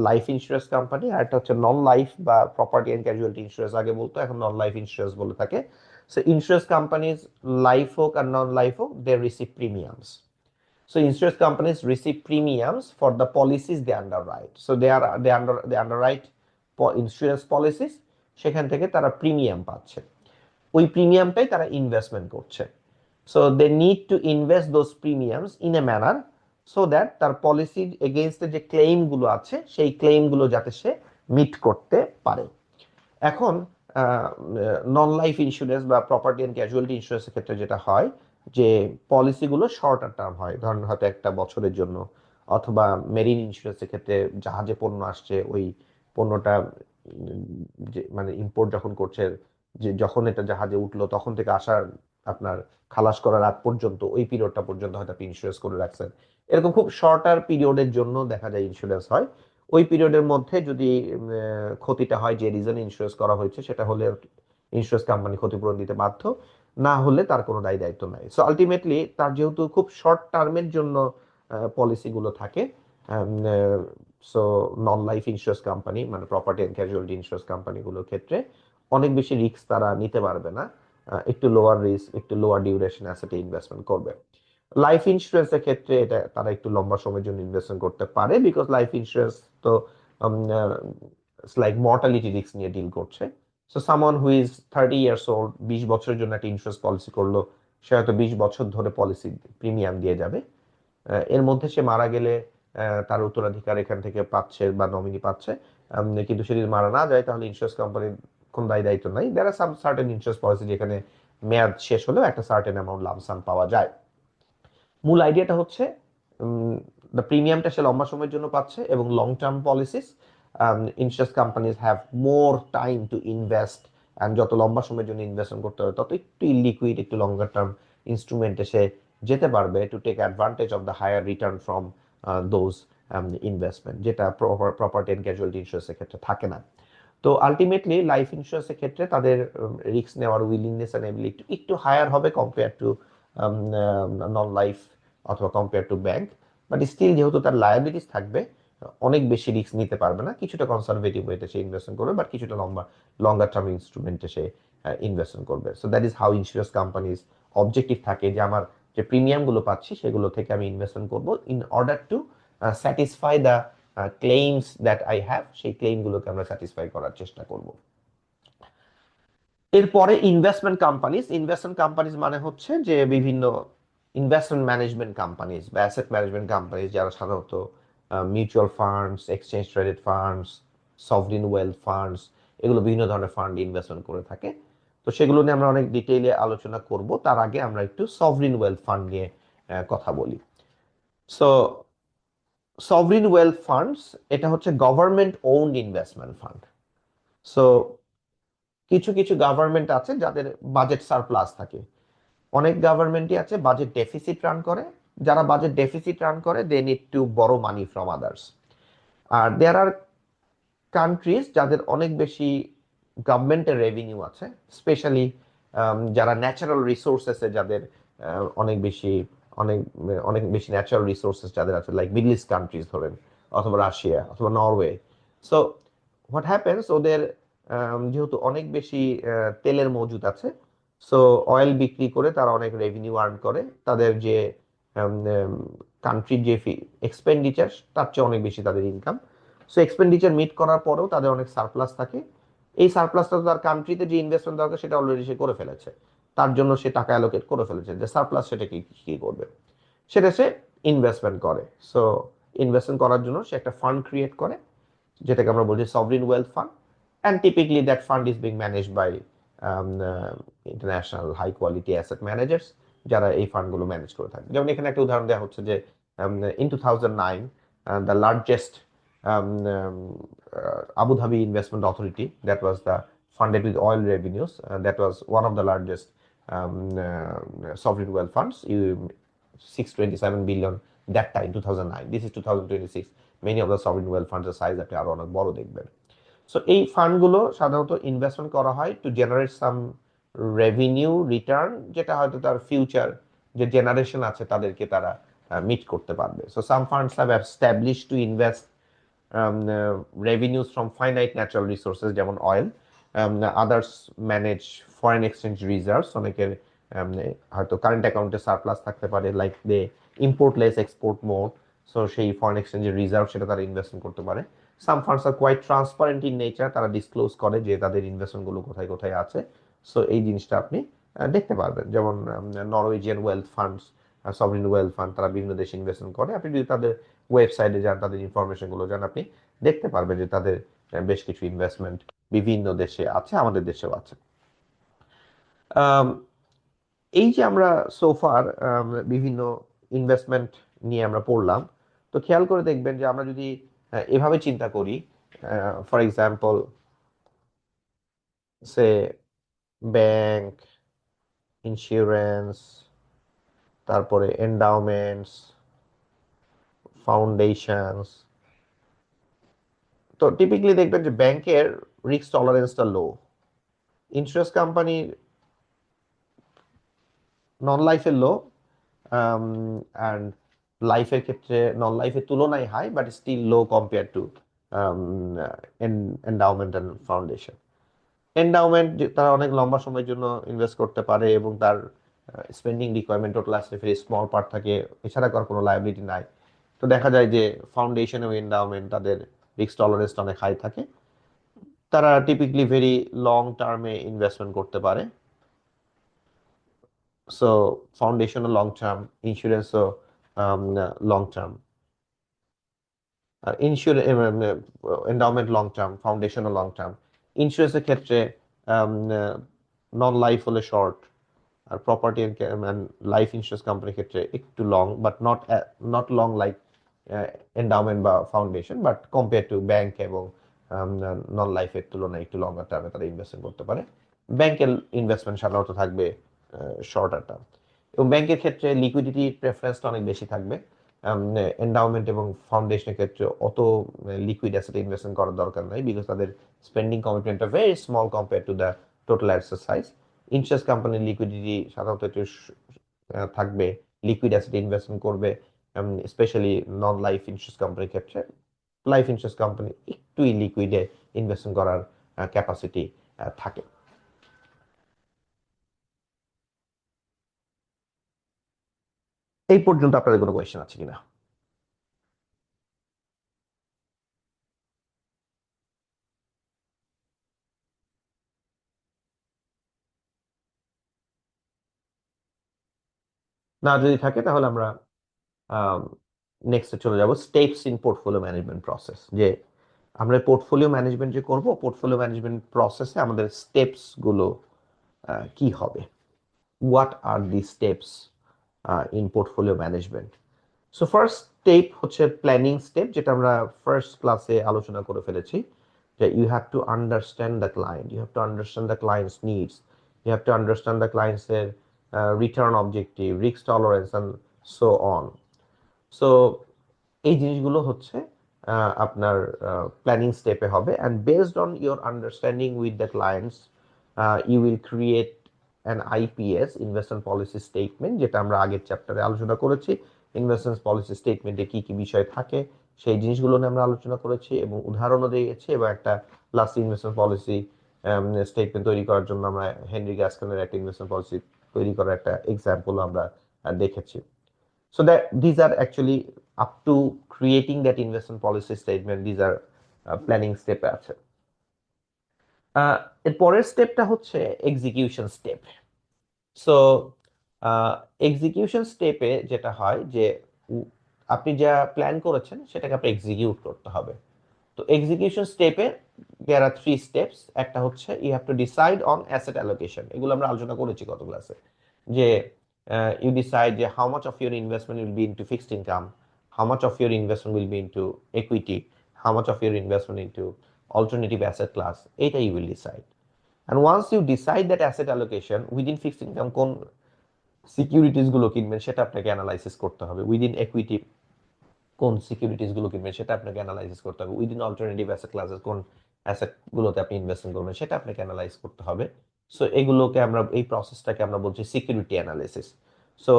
লাইফ ইন্স্যুরেন্স কোম্পানি, আর একটা হচ্ছে নন লাইফ বা প্রপার্টি অ্যান্ড ক্যাজুয়ালিটি ইন্স্যুরেন্স আগে বলতো, এখন নন লাইফ ইন্স্যুরেন্স বলে থাকে। সো ইন্স্যুরেন্স কোম্পানিজ, লাইফ হোক আর নন লাইফ হোক, they receive premiums. So insurance companies receive premiums for the policies they underwrite. So they underwrite insurance policies, সেখান থেকে তারা প্রিমিয়াম পাচ্ছে, ওই প্রিমিয়ামটাই তারা ইনভেস্টমেন্ট করছে। So they need to invest those premiums in a manner so that তার policy এগেইনস্টে যে ক্লেইমগুলো আছে সেই ক্লেইমগুলো যাতে সে মিট করতে পারে। এখন নন লাইফ ইন্স্যুরেন্স বা প্রপার্টি অ্যান্ড ক্যাজুয়ালিটি ইন্স্যুরেন্সের ক্ষেত্রে যেটা হয় যে পলিসিগুলো শর্টার টার্ম হয়, ধরেন হয়তো 1 বছরের জন্য, অথবা মেরিন ইন্স্যুরেন্সের ক্ষেত্রে জাহাজে পণ্য আসছে, ওই পণ্যটা যে মানে ইম্পোর্ট যখন করছে, যে যখন এটা জাহাজে উঠলো তখন থেকে আসার আপনার খালাস করার আগ পর্যন্ত, ওই পিরিয়ডটা পর্যন্ত হয়তো আপনি ইন্স্যুরেন্স করে রাখছেন। এরকম খুব শর্টার পিরিয়ডের জন্য দেখা যায় ইন্স্যুরেন্স হয়। ওই পিরিয়ডের মধ্যে যদি ক্ষতিটা হয় যে রিজনে ইন্স্যুরেন্স করা হয়েছে, সেটা হলে ইন্স্যুরেন্স কোম্পানি ক্ষতিপূরণ দিতে বাধ্য, না হলে তার কোনো দায় দায়িত্ব নাই। সো আলটিমেটলি তার যেহেতু খুব শর্ট টার্মের জন্য পলিসিগুলো থাকে, so non life insurance company মানে প্রপার্টি অ্যান্ড ক্যাজুয়ালিটি ইন্স্যুরেন্স কোম্পানিগুলোর ক্ষেত্রে অনেক বেশি রিস্ক তারা নিতে পারবে না, একটু লোয়ার রিস্ক, একটু লোয়ার ডিউরেশন অ্যাসেটে ইনভেস্টমেন্ট করবে। লাইফ ইন্স্যুরেন্সের ক্ষেত্রে এটা তারা একটু লম্বা সময়ের জন্য ইনভেস্টমেন্ট করতে পারে, বিকজ লাইফ ইন্স্যুরেন্স তো লাইক মর্টালিটি রিস্ক নিয়ে ডিল করছে। So someone who is 30 years old, 20 বছরের জন্য একটা ইন্স্যুরেন্স পলিসি করলো, সে হয়তো 20 বছর ধরে পলিসি প্রিমিয়াম দিয়ে যাবে। এর মধ্যে সে মারা গেলে তার উত্তরাধিকার এখান থেকে পাচ্ছে বা নমিনি পাচ্ছে, কিন্তু সে যদি মারা না যায় তাহলে ইন্স্যুরেন্স কোম্পানির কোন দায় দায়িত্ব নাই। দেয়ার are some certain insurance policy যেখানে মেয়াদ শেষ হলেও একটা সার্টেন অ্যামাউন্ট লামসাম পাওয়া যায়। মূল আইডিয়াটা হচ্ছে দ্য প্রিমিয়ামটা সে লম্বা সময়ের জন্য পাচ্ছে, এবং long term policies insurance companies have more time to invest, and যত লম্বা সময়ের জন্য ইনভেস্টমেন্ট করতে হবে তত একটু ইলিকুইড, একটু লঙ্গার টার্ম ইনস্ট্রুমেন্টে সে যেতে পারবে to take advantage of the higher return from those investment, যেটা প্রপার্টি অ্যান্ড ক্যাজুয়ালিটি ইন্স্যুরেন্সের ক্ষেত্রে থাকে না। তো আলটিমেটলি লাইফ ইন্স্যুরেন্সের ক্ষেত্রে তাদের রিস্ক নেওয়ার উইলিংনেস অ্যান্ড এবিলিটি একটু হায়ার হবে কম্পেয়ার টু নন লাইফ অথবা compare to bank, but still যেহেতু তার লায়াবিলিটিস থাকবে, অনেক বেশি রিস্ক নিতে পারবে না, কিছুটা কনসারভেটিভ ওয়েতে সে ইনভেস্টমেন্ট করবে, বাট কিছুটা লঙ্গার টার্ম ইনস্ট্রুমেন্টে সে ইনভেস্টমেন্ট করবে। So that is how insurance companies objective থাকে যে আমার যে প্রিমিয়ামগুলো পাচ্ছি সেগুলো থেকে আমি ইনভেস্টমেন্ট করব in order to satisfy the claims that I have, সেই ক্লেইমগুলোকে আমরা স্যাটিসফাই করার চেষ্টা করব। এরপরে ইনভেস্টমেন্ট কোম্পানিজ মানে হচ্ছে যে বিভিন্ন ইনভেস্টমেন্ট ম্যানেজমেন্ট কোম্পানিজ বা অ্যাসেট ম্যানেজমেন্ট কোম্পানিজ, যারা সাধারণত mutual funds, exchange traded funds, sovereign wealth funds, এগুলো বিভিন্ন ধরনের ফান্ড ইনভেস্টমেন্ট করে থাকে। তো সেগুলো নিয়ে আমরা অনেক ডিটেইলে আলোচনা করব, তার আগে আমরা একটু সভরিন ওয়েলথ ফান্ড নিয়ে কথা বলি। সো সভরিন ওয়েলথ ফান্ডস এটা হচ্ছে government owned investment fund. So কিছু কিছু গভর্নমেন্ট আছে যাদের বাজেট সারপ্লাস থাকে, অনেক গভর্নমেন্টই আছে বাজেট ডেফিসিট রান করে। যারা বাজেট ডেফিসিট রান করে দে need to borrow money from others. আর দেয়ার আর কান্ট্রিজ যাদের অনেক বেশি গভর্নমেন্টের রেভিনিউ আছে, স্পেশালি যারা ন্যাচারাল রিসোর্সেসে যাদের অনেক বেশি অনেক অনেক বেশি ন্যাচারাল রিসোর্সেস যাদের আছে, লাইক মিডল ইস্ট কান্ট্রিজ ধরেন, অথবা রাশিয়া অথবা নরওয়ে। সো হোয়াট হ্যাপেন্স, ওদের যেহেতু অনেক বেশি তেলের মজুদ আছে, সো অয়েল বিক্রি করে তারা অনেক রেভিনিউ আর্ন করে, তাদের যে কান্ট্রির যে এক্সপেন্ডিচার তার চেয়ে অনেক বেশি তাদের ইনকাম। সো এক্সপেন্ডিচার মিট করার পরেও তাদের অনেক সারপ্লাস থাকে। এই সারপ্লাসটা তার কান্ট্রিতে যে ইনভেস্টমেন্ট দরকার সেটা অলরেডি সে করে ফেলেছে, তার জন্য সে টাকা অ্যালোকেট করে ফেলেছে, যে সারপ্লাস সেটা কি করবে, সেটা সে ইনভেস্টমেন্ট করে। সো ইনভেস্টমেন্ট করার জন্য সে একটা ফান্ড ক্রিয়েট করে, যেটাকে আমরা বলছি sovereign wealth fund, and typically that fund is being manage by international high quality asset managers, যারা এই ফান্ডগুলো ম্যানেজ করে থাকে। যেমন এখানে একটা উদাহরণ দেওয়া হচ্ছে যে in 2009 the largest Abu Dhabi Investment Authority, that was the funded with oil revenues, that was one of the largest sovereign wealth funds, 627 billion that time 2009. This is 2026. Many of the sovereign wealth funds size আপনি আরো অনেক বড় দেখবেন। So এই ফান্ডগুলো সাধারণত investment করা হয় to generate some revenue return, যেটা হয়তো তার ফিউচার যে জেনারেশন আছে তাদেরকে তারা মিট করতে পারবে। So some funds have establish to invest revenues from finite natural resources যেমন oil, others manage foreign exchange reserves, অনেকের হয়তো কারেন্ট অ্যাকাউন্টে সারপ্লাস থাকতে পারে, like they import less export more, so সেই ফরেন এক্সচেঞ্জের রিজার্ভ সেটা তারা ইনভেস্টমেন্ট করতে পারে। Some funds are quite transparent in nature, তারা ডিসক্লোজ করে যে তাদের ইনভেস্টমেন্টগুলো কোথায় কোথায় আছে। সো এই জিনিসটা আপনি দেখতে পারবেন, যেমন Norwegian wealth funds, sovereign wealth fund, তারা বিভিন্ন দেশে ইনভেস্টমেন্ট করে। আপনি যদি তাদের ওয়েবসাইটে যান, তাদের ইনফরমেশনগুলো যান, আপনি দেখতে পারবেন যে তাদের বেশ কিছু ইনভেস্টমেন্ট বিভিন্ন দেশে আছে, আমাদের দেশেও আছে। এই যে আমরা সোফার বিভিন্ন ইনভেস্টমেন্ট নিয়ে আমরা পড়লাম, তো খেয়াল করে দেখবেন যে আমরা যদি এভাবে চিন্তা করি, for example say bank, insurance, তারপরে এন্ডাওমেন্টস, ফাউন্ডেশনস, তো টিপিক্যালি দেখবেন যে ব্যাংকের রিস্ক টলারেন্সটা লো, ইন্স্যুরেন্স কোম্পানির নন লাইফের লো, অ্যান্ড লাইফের ক্ষেত্রে নন লাইফের তুলনায় high, but still low compare to endowment and foundation. Endowment তারা অনেক লম্বা সময়ের জন্য ইনভেস্ট করতে পারে এবং তার স্পেন্ডিং রিকোয়ারমেন্ট টোটাল আসলে ভেরি স্মল পার্ট থাকে, এছাড়া আর কোনো লায়াবিলিটি নাই। তো দেখা যায় যে ফাউন্ডেশন এবং এন্ডাওমেন্ট তাদের রিস্ক টলারেন্সটা অনেক হাই থাকে, তারা টিপিক্যালি ভেরি লং টার্মে ইনভেস্টমেন্ট করতে পারে। সো ফাউন্ডেশনও লং টার্ম, ইন্স্যুরেন্সও long term, endowment long term, ফাউন্ডেশনও লং টার্ম। ইন্স্যুরেন্সের ক্ষেত্রে নন লাইফ হলে শর্ট, আর প্রপার্টি অ্যান্ড লাইফ ইন্স্যুরেন্স কোম্পানির ক্ষেত্রে একটু long, but not long like endowment বা foundation, but compare to bank এবং নন লাইফের তুলনায় একটু লঙ্গার টার্মে তারা ইনভেস্টমেন্ট করতে পারে। ব্যাংকের ইনভেস্টমেন্ট সাধারণত থাকবে শর্টার টার্ম, এবং ব্যাংকের ক্ষেত্রে লিকুইডিটির প্রেফারেন্সটা অনেক বেশি থাকবে। এন্ডাওমেন্ট এবং ফাউন্ডেশনের ক্ষেত্রে অত লিকুইড অ্যাসেটে ইনভেস্টমেন্ট করার দরকার নাই, বিকজ তাদের স্পেন্ডিং কমিটমেন্টটা very small compare to the total asset size. Insurance কোম্পানির লিকুইডিটি সাধারণত একটু থাকবে, লিকুইড অ্যাসেটে ইনভেস্টমেন্ট করবে, স্পেশালি নন লাইফ ইন্স্যুরেন্স কোম্পানির ক্ষেত্রে। লাইফ ইন্স্যুরেন্স কোম্পানি একটু লিকুইডে ইনভেস্টমেন্ট করার ক্যাপাসিটি থাকে। এই পর্যন্ত আপনাদের কোনো কোয়েশ্চেন আছে কিনা? না যদি থাকে তাহলে আমরা নেক্সটে চলে যাব, steps in portfolio management process. যে আমরা পোর্টফোলিও ম্যানেজমেন্ট যে করব, পোর্টফোলিও ম্যানেজমেন্ট প্রসেসে আমাদের স্টেপস গুলো কি হবে, what are the steps in portfolio management. So first step হচ্ছে প্ল্যানিং স্টেপ, যেটা আমরা ফার্স্ট ক্লাসে আলোচনা করে ফেলেছি, যে you have to understand the client, you have to understand the clients needs, you have to understand the ক্লায়েন্টসের return objective, risk tolerance and so on. So এই জিনিসগুলো হচ্ছে আপনার প্ল্যানিং স্টেপে হবে, and based on your understanding with the clients you will create an IPS, investment policy statement, যেটা আমরা আগের চ্যাপ্টারে আলোচনা করেছি। ইনভেস্টমেন্ট পলিসি স্টেটমেন্টে কি কি বিষয় থাকে সেই জিনিসগুলো নিয়ে আমরা আলোচনা করেছি এবং উদাহরণও দিয়েছি, এবং একটা লাস্ট ইনভেস্টমেন্ট পলিসি স্টেটমেন্ট তৈরি করার জন্য আমরা হেনরি গ্যাসকানের একটা ইনভেস্টমেন্ট পলিসি তৈরি করার একটা এক্সাম্পল আমরা দেখেছি। So that these are actually up to creating that investment policy statement. These are planning step আছে। এর পরের স্টেপটা হচ্ছে এক্সিকিউশন স্টেপ। সো এক্সিকিউশন স্টেপে যেটা হয় যে আপনি যা প্ল্যান করেছেন সেটাকে আপনি এক্সিকিউট করতে হবে। তো এক্সিকিউশন স্টেপে দেয়ার আর 3 স্টেপস। একটা হচ্ছে you have to decide on asset allocation, এগুলো আমরা আলোচনা করেছি গত ক্লাসে, যে you decide how much of your investment will be into fixed income, how much of your investment will be into equity, how much of your investment into alternative asset class, এটা you will decide. And once you decide that asset allocation within fixed income কোন securities গুলো কিনবেন সেটা আপনাকে analysis করতে হবে, within equity কোন securities গুলো কিনবেন সেটা আপনাকে অ্যানালাইসিস করতে হবে, উইদিন অল্টারনেটিভ অ্যাসেট ক্লাসেস কোন অ্যাসেট গুলোতে আপনি ইনভেস্টমেন্ট করবেন সেটা আপনাকে অ্যানালাইজ করতে হবে। সো এগুলোকে আমরা, এই প্রসেসটাকে আমরা বলছি security analysis. So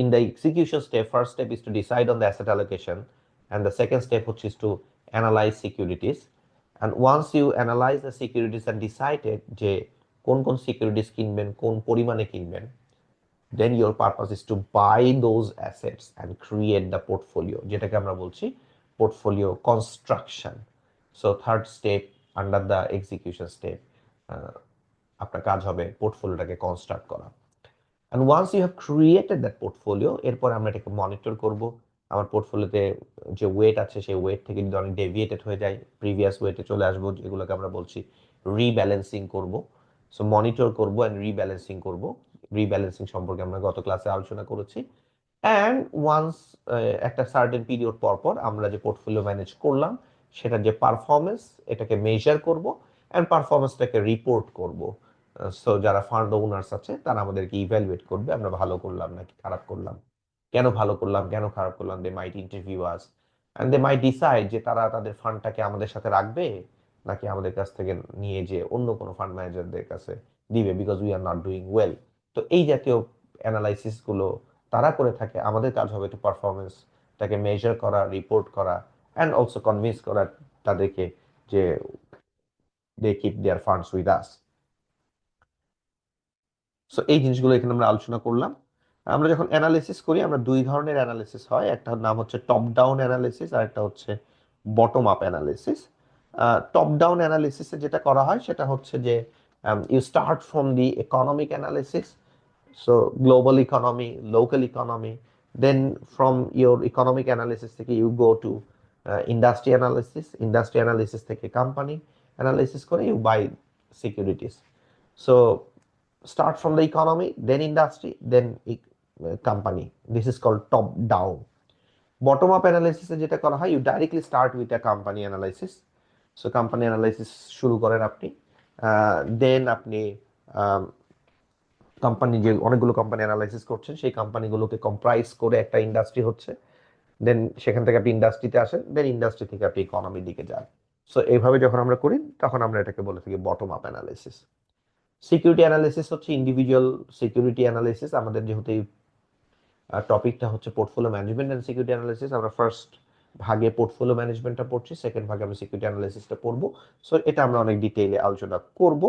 in the execution step, first step is to decide on the asset allocation, and the second step হচ্ছে is to analyze securities. And once you analyze the securities and decided যে কোন কোন securities কিনবেন, কোন পরিমাণে কিনবেন, then your purpose is to buy those assets and create the portfolio, যেটাকে আমরা বলছি portfolio construction. So third step under the execution step, আপনার কাজ হবে পোর্টফোলিওটাকে কনস্ট্রাক্ট করা। and once you have created that portfolio, এরপর আমরা এটাকে মনিটর করব। আমার পোর্টফোলিওতে যে ওয়েট আছে সেই ওয়েট থেকে যদি অনেক ডেভিয়েটেড হয়ে যায়, প্রিভিয়াস ওয়েটে চলে আসবো, যেগুলোকে আমরা বলছি রিব্যালেন্সিং করব। সো মনিটর করব অ্যান্ড রিব্যালেন্সিং করব। রিব্যালেন্সিং সম্পর্কে আমরা গত ক্লাসে আলোচনা করেছি। অ্যান্ড ওয়ান্স একটা সার্টেন পিরিয়ড পর পর আমরা যে পোর্টফোলিও ম্যানেজ করলাম সেটার যে পারফরমেন্স, এটাকে মেজার করব অ্যান্ড পারফরমেন্সটাকে রিপোর্ট করব। সো যারা ফান্ড ওনার্স আছে তারা আমাদেরকে ইভ্যালুয়েট করবে আমরা ভালো করলাম নাকি খারাপ করলাম, কেন ভালো করলাম কেন খারাপ করলাম। They might interview us and they might decide যে তারা তাদের ফান্ডটাকে আমাদের সাথে রাখবে নাকি আমাদের কাছ থেকে নিয়ে যে অন্য কোনো ফান্ড ম্যানেজারদের কাছে দিবে, because we are not doing well. তো এই জাতীয় অ্যানালাইসিস গুলো তারা করে থাকে। আমাদের কাজ হবে একটু পারফরমেন্সটাকে মেজার করা, রিপোর্ট করা, অ্যান্ড অলসো কনভিন্স করা তাদেরকে যে they keep their funds with us. So এই জিনিসগুলো এখানে আমরা আলোচনা করলাম। আমরা যখন অ্যানালিসিস করি, আমরা দুই ধরনের অ্যানালিসিস হয়, একটা নাম হচ্ছে টপ ডাউন অ্যানালিসিস আর একটা হচ্ছে bottom up analysis. Top down অ্যানালিসিসে যেটা করা হয় সেটা হচ্ছে যে you start from the economic analysis, so global economy, local economy, then from your economic analysis থেকে you go to industry analysis, industry analysis থেকে কোম্পানি অ্যানালিসিস করে you buy securities. So start from the economy, then industry, then company. This is called top down. Bottom up অ্যানালাইসিসে যেটা করা হয়, you directly start with a company analysis. So company analysis শুরু করেন আপনি, দেন আপনি company যে অনেকগুলো কোম্পানি অ্যানালাইসিস করছেন সেই কোম্পানিগুলোকে কম্প্রাইজ করে একটা ইন্ডাস্ট্রি হচ্ছে, দেন সেখান থেকে আপনি ইন্ডাস্ট্রিতে আসেন, দেন ইন্ডাস্ট্রি থেকে আপনি ইকোনমির দিকে যান। সো এইভাবে যখন আমরা করি তখন আমরা এটাকে বলে থাকি bottom up analysis. Security analysis হচ্ছে ইন্ডিভিজুয়াল সিকিউরিটি অ্যানালাইসিস। আমাদের যেহেতু এই টপিকটা হচ্ছে portfolio management and security analysis, আমরা ফার্স্ট ভাগে পোর্টফোলিও ম্যানেজমেন্টটা পড়ছি, সেকেন্ড ভাগে আমরা সিকিউরিটি অ্যানালাইসিসটা পড়বো। সো এটা আমরা অনেক ডিটেইলে আলোচনা করব।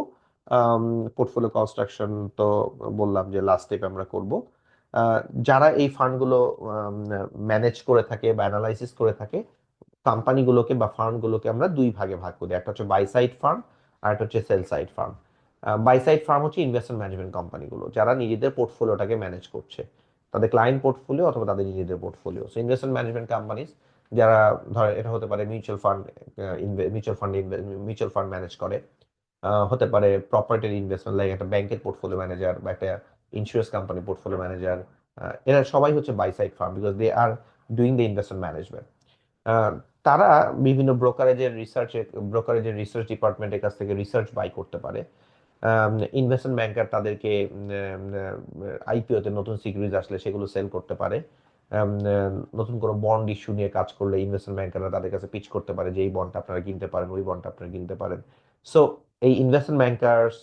পোর্টফোলিও কনস্ট্রাকশন তো বললাম যে লাস্ট স্টেপ আমরা করব। যারা এই ফান্ডগুলো ম্যানেজ করে থাকে বা অ্যানালাইসিস করে থাকে, কোম্পানিগুলোকে বা ফার্মগুলোকে আমরা দুই ভাগে ভাগ করি, একটা হচ্ছে বাই সাইড ফার্ম আর একটা হচ্ছে sell side firm. Buy side firm হচ্ছে ইনভেস্টমেন্ট ম্যানেজমেন্ট কোম্পানিগুলো, যারা নিজেদের পোর্টফোলিওটাকে ম্যানেজ করছে, তাদের ক্লায়েন্ট পোর্টফোলিও অথবা তাদের নিজেদের portfolio. So investment management companies যারা, ধরে এটা হতে পারে mutual fund, mutual fund manage করে, হতে পারে প্রপার্টির ইনভেস্টমেন্ট, লাইক একটা ব্যাংকের পোর্টফোলিও ম্যানেজার বা একটা ইন্স্যুরেন্স কোম্পানি পোর্টফোলিও ম্যানেজার। এরা সবাই হচ্ছে buy side firm, because they are doing the investment management. তারা বিভিন্ন ব্রোকারেজের রিসার্চ ডিপার্টমেন্টের কাছ থেকে রিসার্চ বাই করতে পারে। ইনভেস্টমেন্ট ব্যাংকার তাদেরকে আইপিওতে নতুন সিকিউরিটিজ আসলে সেগুলো সেল করতে পারে। নতুন কোনো বন্ড ইস্যু নিয়ে কাজ করলে ইনভেস্টমেন্ট ব্যাংকাররা তাদের কাছে পিচ করতে পারে যে এই বন্ডটা আপনারা কিনতে পারেন, ওই বন্ডটা আপনারা কিনতে পারেন। সো এই investment bankers,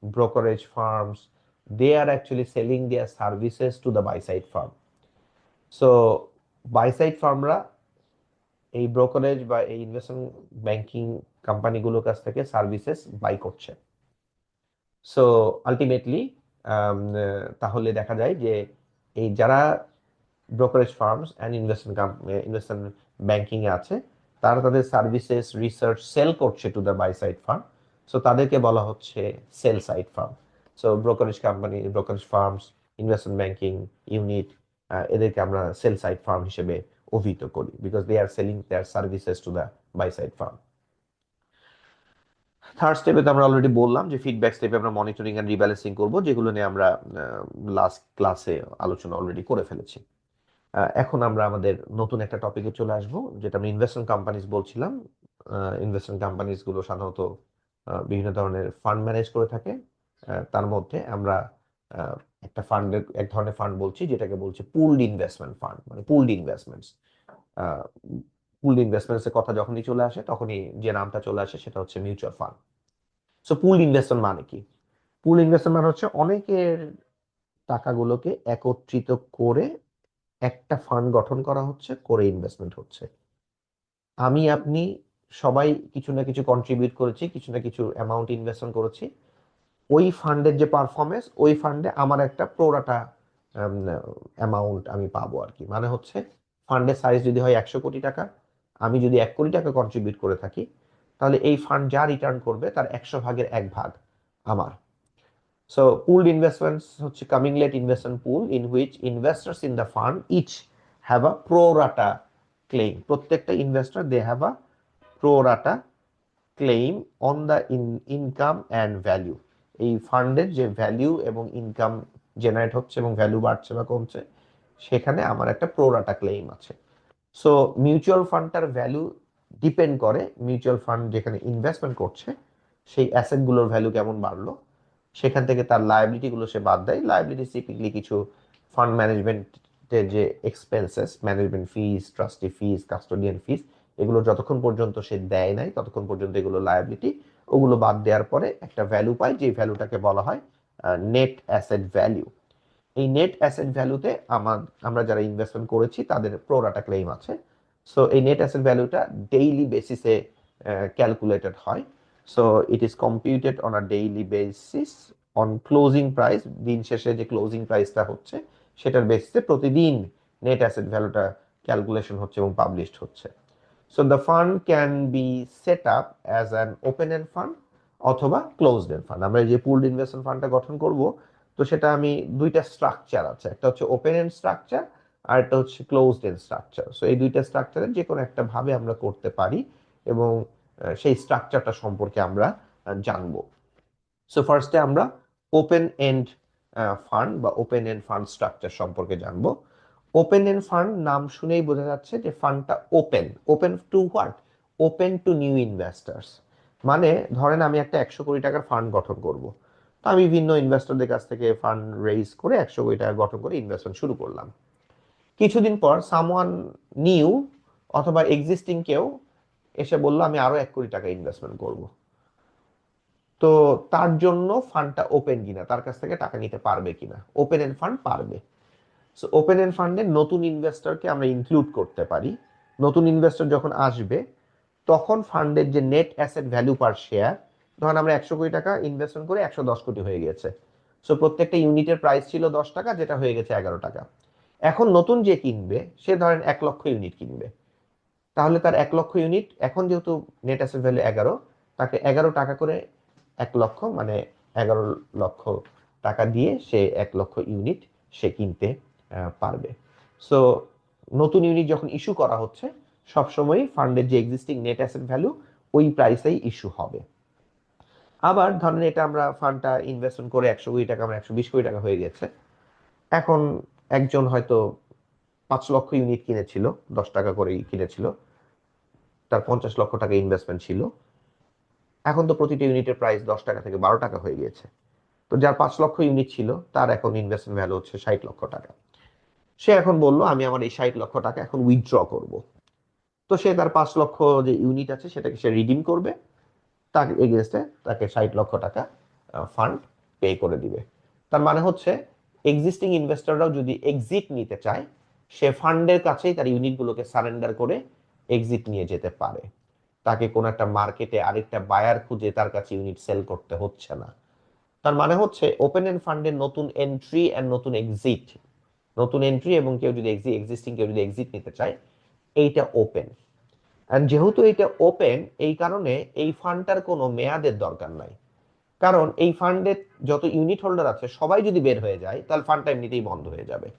brokerage firms, they are actually selling their services to the buy side firm. So buy side ফার্মরা এই ব্রোকারেজ বা এই ইনভেস্টমেন্ট ব্যাংকিং কোম্পানিগুলোর কাছ থেকে সার্ভিসেস বাই করছে। সো আলটিমেটলি তাহলে দেখা যায় যে এই যারা brokerage firms and investment banking এ আছে, তারা তাদের সার্ভিসেস রিসার্চ সেল করছে to the buy side firm. So তাদেরকে বলা হচ্ছে sell side firm. So brokerage company, brokerage firms, investment banking unit, এদেরকে আমরা সেল সাইড ফার্ম হিসেবে অভিহিত করি, because they are selling their services to the buy side firm. Third স্টেপে তো আমরা অলরেডি বললাম যে ফিডব্যাক স্টেপে আমরা মনিটরিং এন্ড রিব্যালেন্সিং করবো, যেগুলো নিয়ে আমরা লাস্ট ক্লাসে আলোচনা অলরেডি করে ফেলেছি। এখন আমরা আমাদের নতুন একটা টপিকে চলে আসবো, যেটা আমরা ইনভেস্টমেন্ট কোম্পানিজ বলছিলাম। ইনভেস্টমেন্ট কোম্পানিজ গুলো সাধারণত বিভিন্ন ধরনের ফান্ড ম্যানেজ করে থাকে। তার মধ্যে আমরা এক ধরনের ফান্ড বলছি যেটাকে বলছে পুলড ইনভেস্টমেন্ট ফান্ড, মানে পুলড ইনভেস্টমেন্টস। পুলড ইনভেস্টমেন্টস এর কথা যখনই চলে আসে তখনই যে নামটা চলে আসে সেটা হচ্ছে mutual fund. So pulled investment মানে কি? পুল ইনভেস্টমেন্ট মানে হচ্ছে অনেকের টাকাগুলোকে একত্রিত করে একটা ফান্ড গঠন করা হচ্ছে, করে ইনভেস্টমেন্ট হচ্ছে। আমি আপনি সবাই কিছু না কিছু কন্ট্রিবিউট করেছি, কিছু না কিছু অ্যামাউন্ট ইনভেস্টমেন্ট করেছি। ওই ফান্ডের যে পারফরমেন্স, ওই ফান্ডে আমার একটা প্রোরাটা অ্যামাউন্ট আমি পাবো আর কি। মানে হচ্ছে ফান্ডের সাইজ যদি হয় 100 কোটি টাকা, আমি যদি 1 কোটি টাকা কন্ট্রিবিউট করে থাকি, তাহলে এই ফান্ড যা রিটার্ন করবে তার 100 ভাগের 1 ভাগ আমার। So pooled investments হচ্ছে commingled investment pool in which investors in the fund each have a pro rata claim. প্রত্যেকটা investor they have a pro rata claim on the income and value. এই ফান্ডের যে ভ্যালু এবং income generate হচ্ছে এবং value বাড়ছে বা কমছে, সেখানে আমার একটা প্রো রাটা ক্লেম আছে। সো মিউচুয়াল ফান্ডটার ভ্যালু ডিপেন্ড করে মিউচুয়াল ফান্ড যেখানে ইনভেস্টমেন্ট করছে সেই অ্যাসেটগুলোর ভ্যালু কেমন বাড়লো, সেখান থেকে তার লায়াবিলিটিগুলো সে বাদ দেয়। লায়াবিলিটি টিপিক্যালি কিছু ফান্ড ম্যানেজমেন্টের যে এক্সপেন্সেস, ম্যানেজমেন্ট ফিজ, ট্রাস্টি ফিজ, কাস্টোডিয়ান ফিজ, এগুলো যতক্ষণ পর্যন্ত সে দেয় নাই ততক্ষণ পর্যন্ত এগুলো লায়াবিলিটি। ওগুলো বাদ দেওয়ার পরে একটা ভ্যালু পায়, যে ভ্যালুটাকে বলা হয় নেট অ্যাসেট ভ্যালু। এই নেট অ্যাসেট ভ্যালুতে আমরা যারা ইনভেস্টমেন্ট করেছি তাদের প্রোরাটা ক্লেম আছে। সো এই নেট অ্যাসেট ভ্যালুটা ডেইলি বেসিসে ক্যালকুলেটেড হয়। So it is computed on a daily basis on closing price. দিন শেষে যে ক্লোজিং প্রাইসটা হচ্ছে সেটার বেসিসে প্রতিদিন নেট অ্যাসেট ভ্যালুটা ক্যালকুলেশন হচ্ছে এবং পাবলিশড হচ্ছে। So the fund can be set up as an open end fund অথবা ক্লোজড এন্ড ফান্ড। আমরা যে পুলড ইনভেস্টমেন্ট ফান্ডটা গঠন করব, তো সেটা আমি দুইটা স্ট্রাকচার আছে, একটা হচ্ছে ওপেন এন্ড স্ট্রাকচার আর একটা হচ্ছে ক্লোজড এন্ড স্ট্রাকচার। সো এই দুইটা স্ট্রাকচারের যে কোনো একটা ভাবে আমরা করতে পারি এবং সেই স্ট্রাকচারটা সম্পর্কে আমরা জানবো। সো ফার্স্টে আমরা ওপেন এন্ড ফান্ড বা ওপেন এন্ড ফান্ড স্ট্রাকচার সম্পর্কে জানবো। ওপেন এন্ড ফান্ড নাম শুনেই বোঝা যাচ্ছে যে ফান্ডটা open. Open to what? Open to new investors. মানে ধরেন আমি একটা 100 কোটি টাকার ফান্ড গঠন করব, তো আমি বিভিন্ন ইনভেস্টরদের কাছ থেকে ফান্ড রেইজ করে 100 কোটি টাকা গঠন করে ইনভেস্টমেন্ট শুরু করলাম। কিছুদিন পর সামওয়ান নিউ অথবা এক্সিস্টিং কেউ এসে বললো আমি আরো 1 কোটি টাকা ইনভেস্টমেন্ট করব। তো তার জন্য ফান্ডটা ওপেন কিনা, তার কাছ থেকে টাকা নিতে পারবে কিনা। ওপেন এন্ড ফান্ড পারবে। সো ওপেন এন্ড ফান্ডে নতুন ইনভেস্টরকে আমরা ইনক্লুড করতে পারি। নতুন ইনভেস্টর যখন আসবে তখন ফান্ডের যে নেট অ্যাসেট ভ্যালু পার শেয়ার, ধরেন আমরা 100 কোটি টাকা ইনভেস্টমেন্ট করে 110 কোটি হয়ে গেছে। সো প্রত্যেকটা ইউনিটের প্রাইস ছিল 10 টাকা, যেটা হয়ে গেছে 11 টাকা। এখন নতুন যে কিনবে সে ধরেন 1 লক্ষ ইউনিট কিনবে, তাহলে তার 1 লক্ষ ইউনিট এখন যেহেতু নেট অ্যাসেট ভ্যালু 11, তাকে 11 টাকা করে 1 লক্ষ মানে 11 লক্ষ টাকা দিয়ে সে 1 লক্ষ ইউনিট সে কিনতে পারবে। সো নতুন ইউনিট যখন ইস্যু করা হচ্ছে সবসময়ই ফান্ডের যে এক্সিস্টিং নেট অ্যাসেট ভ্যালু ওই প্রাইসেই ইস্যু হবে। আবার ধরেন এটা আমরা ফান্ডটা ইনভেস্টমেন্ট করে 100 কোটি টাকা আমরা 120 কোটি টাকা হয়ে গেছে। এখন একজন হয়তো 5 লক্ষ ইউনিট কিনেছিল, 10 টাকা করেই কিনেছিল, তার 50 লক্ষ টাকা ইনভেস্টমেন্ট ছিল। এখন তো প্রতিটি ইউনিটের প্রাইস 10 টাকা থেকে 12 টাকা হয়ে গিয়েছে। তো যার 5 লক্ষ ইউনিট ছিল তার এখন ইনভেস্টমেন্ট ভ্যালু হচ্ছে 60 লক্ষ টাকা। সে এখন বলল আমি আমার এই 60 লক্ষ টাকা এখন উইথড্র করব। তো সে তার 5 লক্ষ যে ইউনিট আছে সেটাকে সে রিডিম করবে, তার এগেনস্টে তাকে 60 লক্ষ টাকা ফান্ড পে করে দিবে। তার মানে হচ্ছে এক্সিস্টিং ইনভেস্টররাও যদি এক্সিট নিতে চায় সে ফান্ডের কাছেই তার ইউনিটগুলোকে সারেন্ডার করে এক্সিট নিয়ে যেতে পারে। তাকে কোনো একটা মার্কেটে আরেকটা বায়ার খুঁজে তার কাছে ইউনিট সেল করতে হচ্ছে না। তার মানে হচ্ছে ওপেন এন্ড ফান্ডের নতুন এন্ট্রি এন্ড নতুন এক্সিট, নতুন এন্ট্রি এবং কেউ যদি এক্সিস্টিং কেউ যদি এক্সিট নিতে চায় এইটা ওপেন। আর যেহেতু এটা ওপেন এই কারণে এই ফান্ডটার কোনো মেয়াদের দরকার নাই। কারণ এই ফান্ডের যত ইউনিট হোল্ডার আছে সবাই যদি বের হয়ে যায় তাহলে ফান্ডটা এমনিতেই বন্ধ হয়ে যাবে।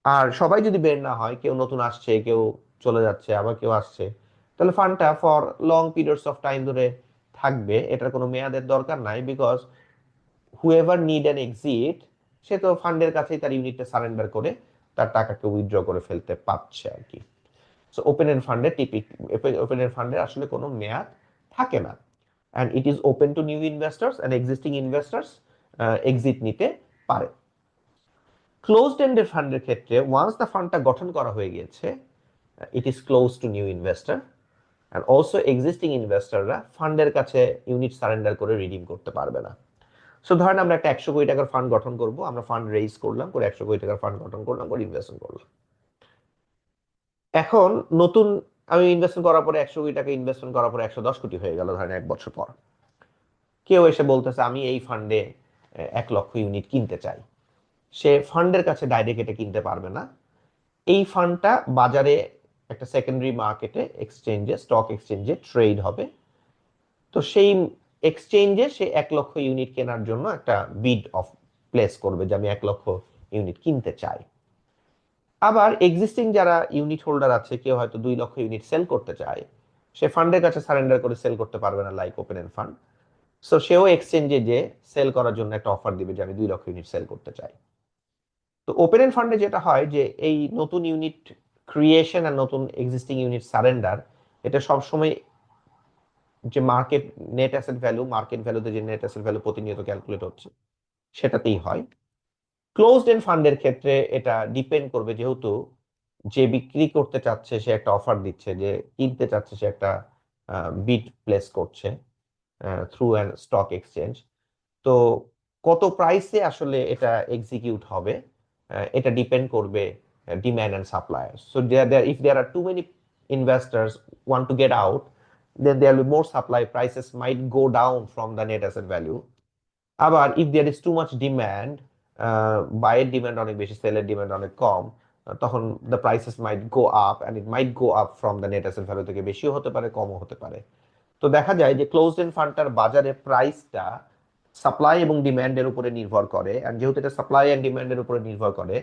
আর সবাই যদি বের না হয়, কেউ নতুন আসছে, কেউ চলে যাচ্ছে, আবার কেউ আসছে, তাহলে ফান্ডটা for long periods of time ধরে থাকবে। এটার কোনো মেয়াদের দরকার নাই, because whoever need an exit সে তো ফান্ডের কাছেই তার ইউনিটটা সারেন্ডার করে তার টাকাকে উইথড্র করে ফেলতে পারছে আর কি। সো ওপেন এন্ড ফান্ডের ওপেন এন্ড ফান্ডের আসলে কোনো মেয়াদ থাকে না, and it is open to new investors and existing investors exit নিতে পারে। ক্লোজড এন্ডেড ফান্ডের ক্ষেত্রে ওয়ান্স দ্য ফান্ডটা গঠন করা হয়ে গিয়েছে it is close two new investor, and also existing ইনভেস্টাররা ফান্ডের কাছে ইউনিট সারেন্ডার করে রিডিম করতে পারবে না। সো ধরেন আমরা একটা 100 কোটি টাকার ফান্ড গঠন করব, আমরা ফান্ড রেইজ করলাম, করে 100 কোটি টাকার ফান্ড গঠন করলাম, করে ইনভেস্টমেন্ট করলাম। এখন নতুন আমি ইনভেস্টমেন্ট করার পরে 100 কোটি টাকা ইনভেস্টমেন্ট করার পরে 110 কোটি হয়ে গেল ধরেন 1 বছর পর। কেউ এসে বলতেছে আমি এই ফান্ডে 1 লক্ষ ইউনিট কিনতে চাই। সে ফান্ডের কাছে ডাইরেক্ট এটা কিনতে পারবে না। এই ফান্ডটা বাজারে একটা সেকেন্ডারি মার্কেটে এক্সচেঞ্জে স্টক এক্সচেঞ্জে ট্রেড হবে। তো সেই এক্সচেঞ্জে সে 1 লক্ষ ইউনিট কেনার জন্য একটা বিড অফ প্লেস করবে যে আমি 1 লক্ষ ইউনিট কিনতে চাই। আবার এক্সিস্টিং যারা ইউনিট হোল্ডার আছে, কেউ হয়তো 2 লক্ষ ইউনিট সেল করতে চায়, সে ফান্ডের কাছে সারেন্ডার করে সেল করতে পারবে না like open end fund. So সেও এক্সচেঞ্জে যে সেল করার জন্য একটা অফার দিবে যে আমি 2 লক্ষ ইউনিট সেল করতে চাই। তো ওপেন এন্ড ফান্ডে যেটা হয় যে এই নতুন ইউনিট ক্রিয়েশন আর নতুন এক্সিস্টিং ইউনিট সারেন্ডার এটা সবসময় যে market net asset value, market ভ্যালুতে যে নেট অ্যাসেট ভ্যালু প্রতিনিয়ত ক্যালকুলেট হচ্ছে সেটাতেই হয়। ক্লোজড এন্ড ফান্ডের ক্ষেত্রে এটা ডিপেন্ড করবে, যেহেতু যে বিক্রি করতে চাচ্ছে সে একটা অফার দিচ্ছে, যে কিনতে চাচ্ছে সে একটা বিড প্লেস করছে থ্রু অ্যান স্টক এক্সচেঞ্জ। তো কত প্রাইসে আসলে এটা এক্সিকিউট হবে এটা ডিপেন্ড করবে demand and supply. So if there are too many investors want to get out, then there will be more supply, prices might go down from the net asset value. আবার if there is too much demand, বায়ের demand অনেক বেশি, সেলের demand অনেক কম, তখন the prices might go up and it might go up from the net asset value থেকে বেশিও হতে পারে কমও হতে পারে। তো দেখা যায় যে ক্লোজড এন্ড ফান্ডটার বাজারে প্রাইসটা সাপ্লাই এবং ডিমান্ডের উপরে নির্ভর করে, আর যেহেতু এটা সাপ্লাই এন্ড ডিমান্ডের উপরে নির্ভর করে,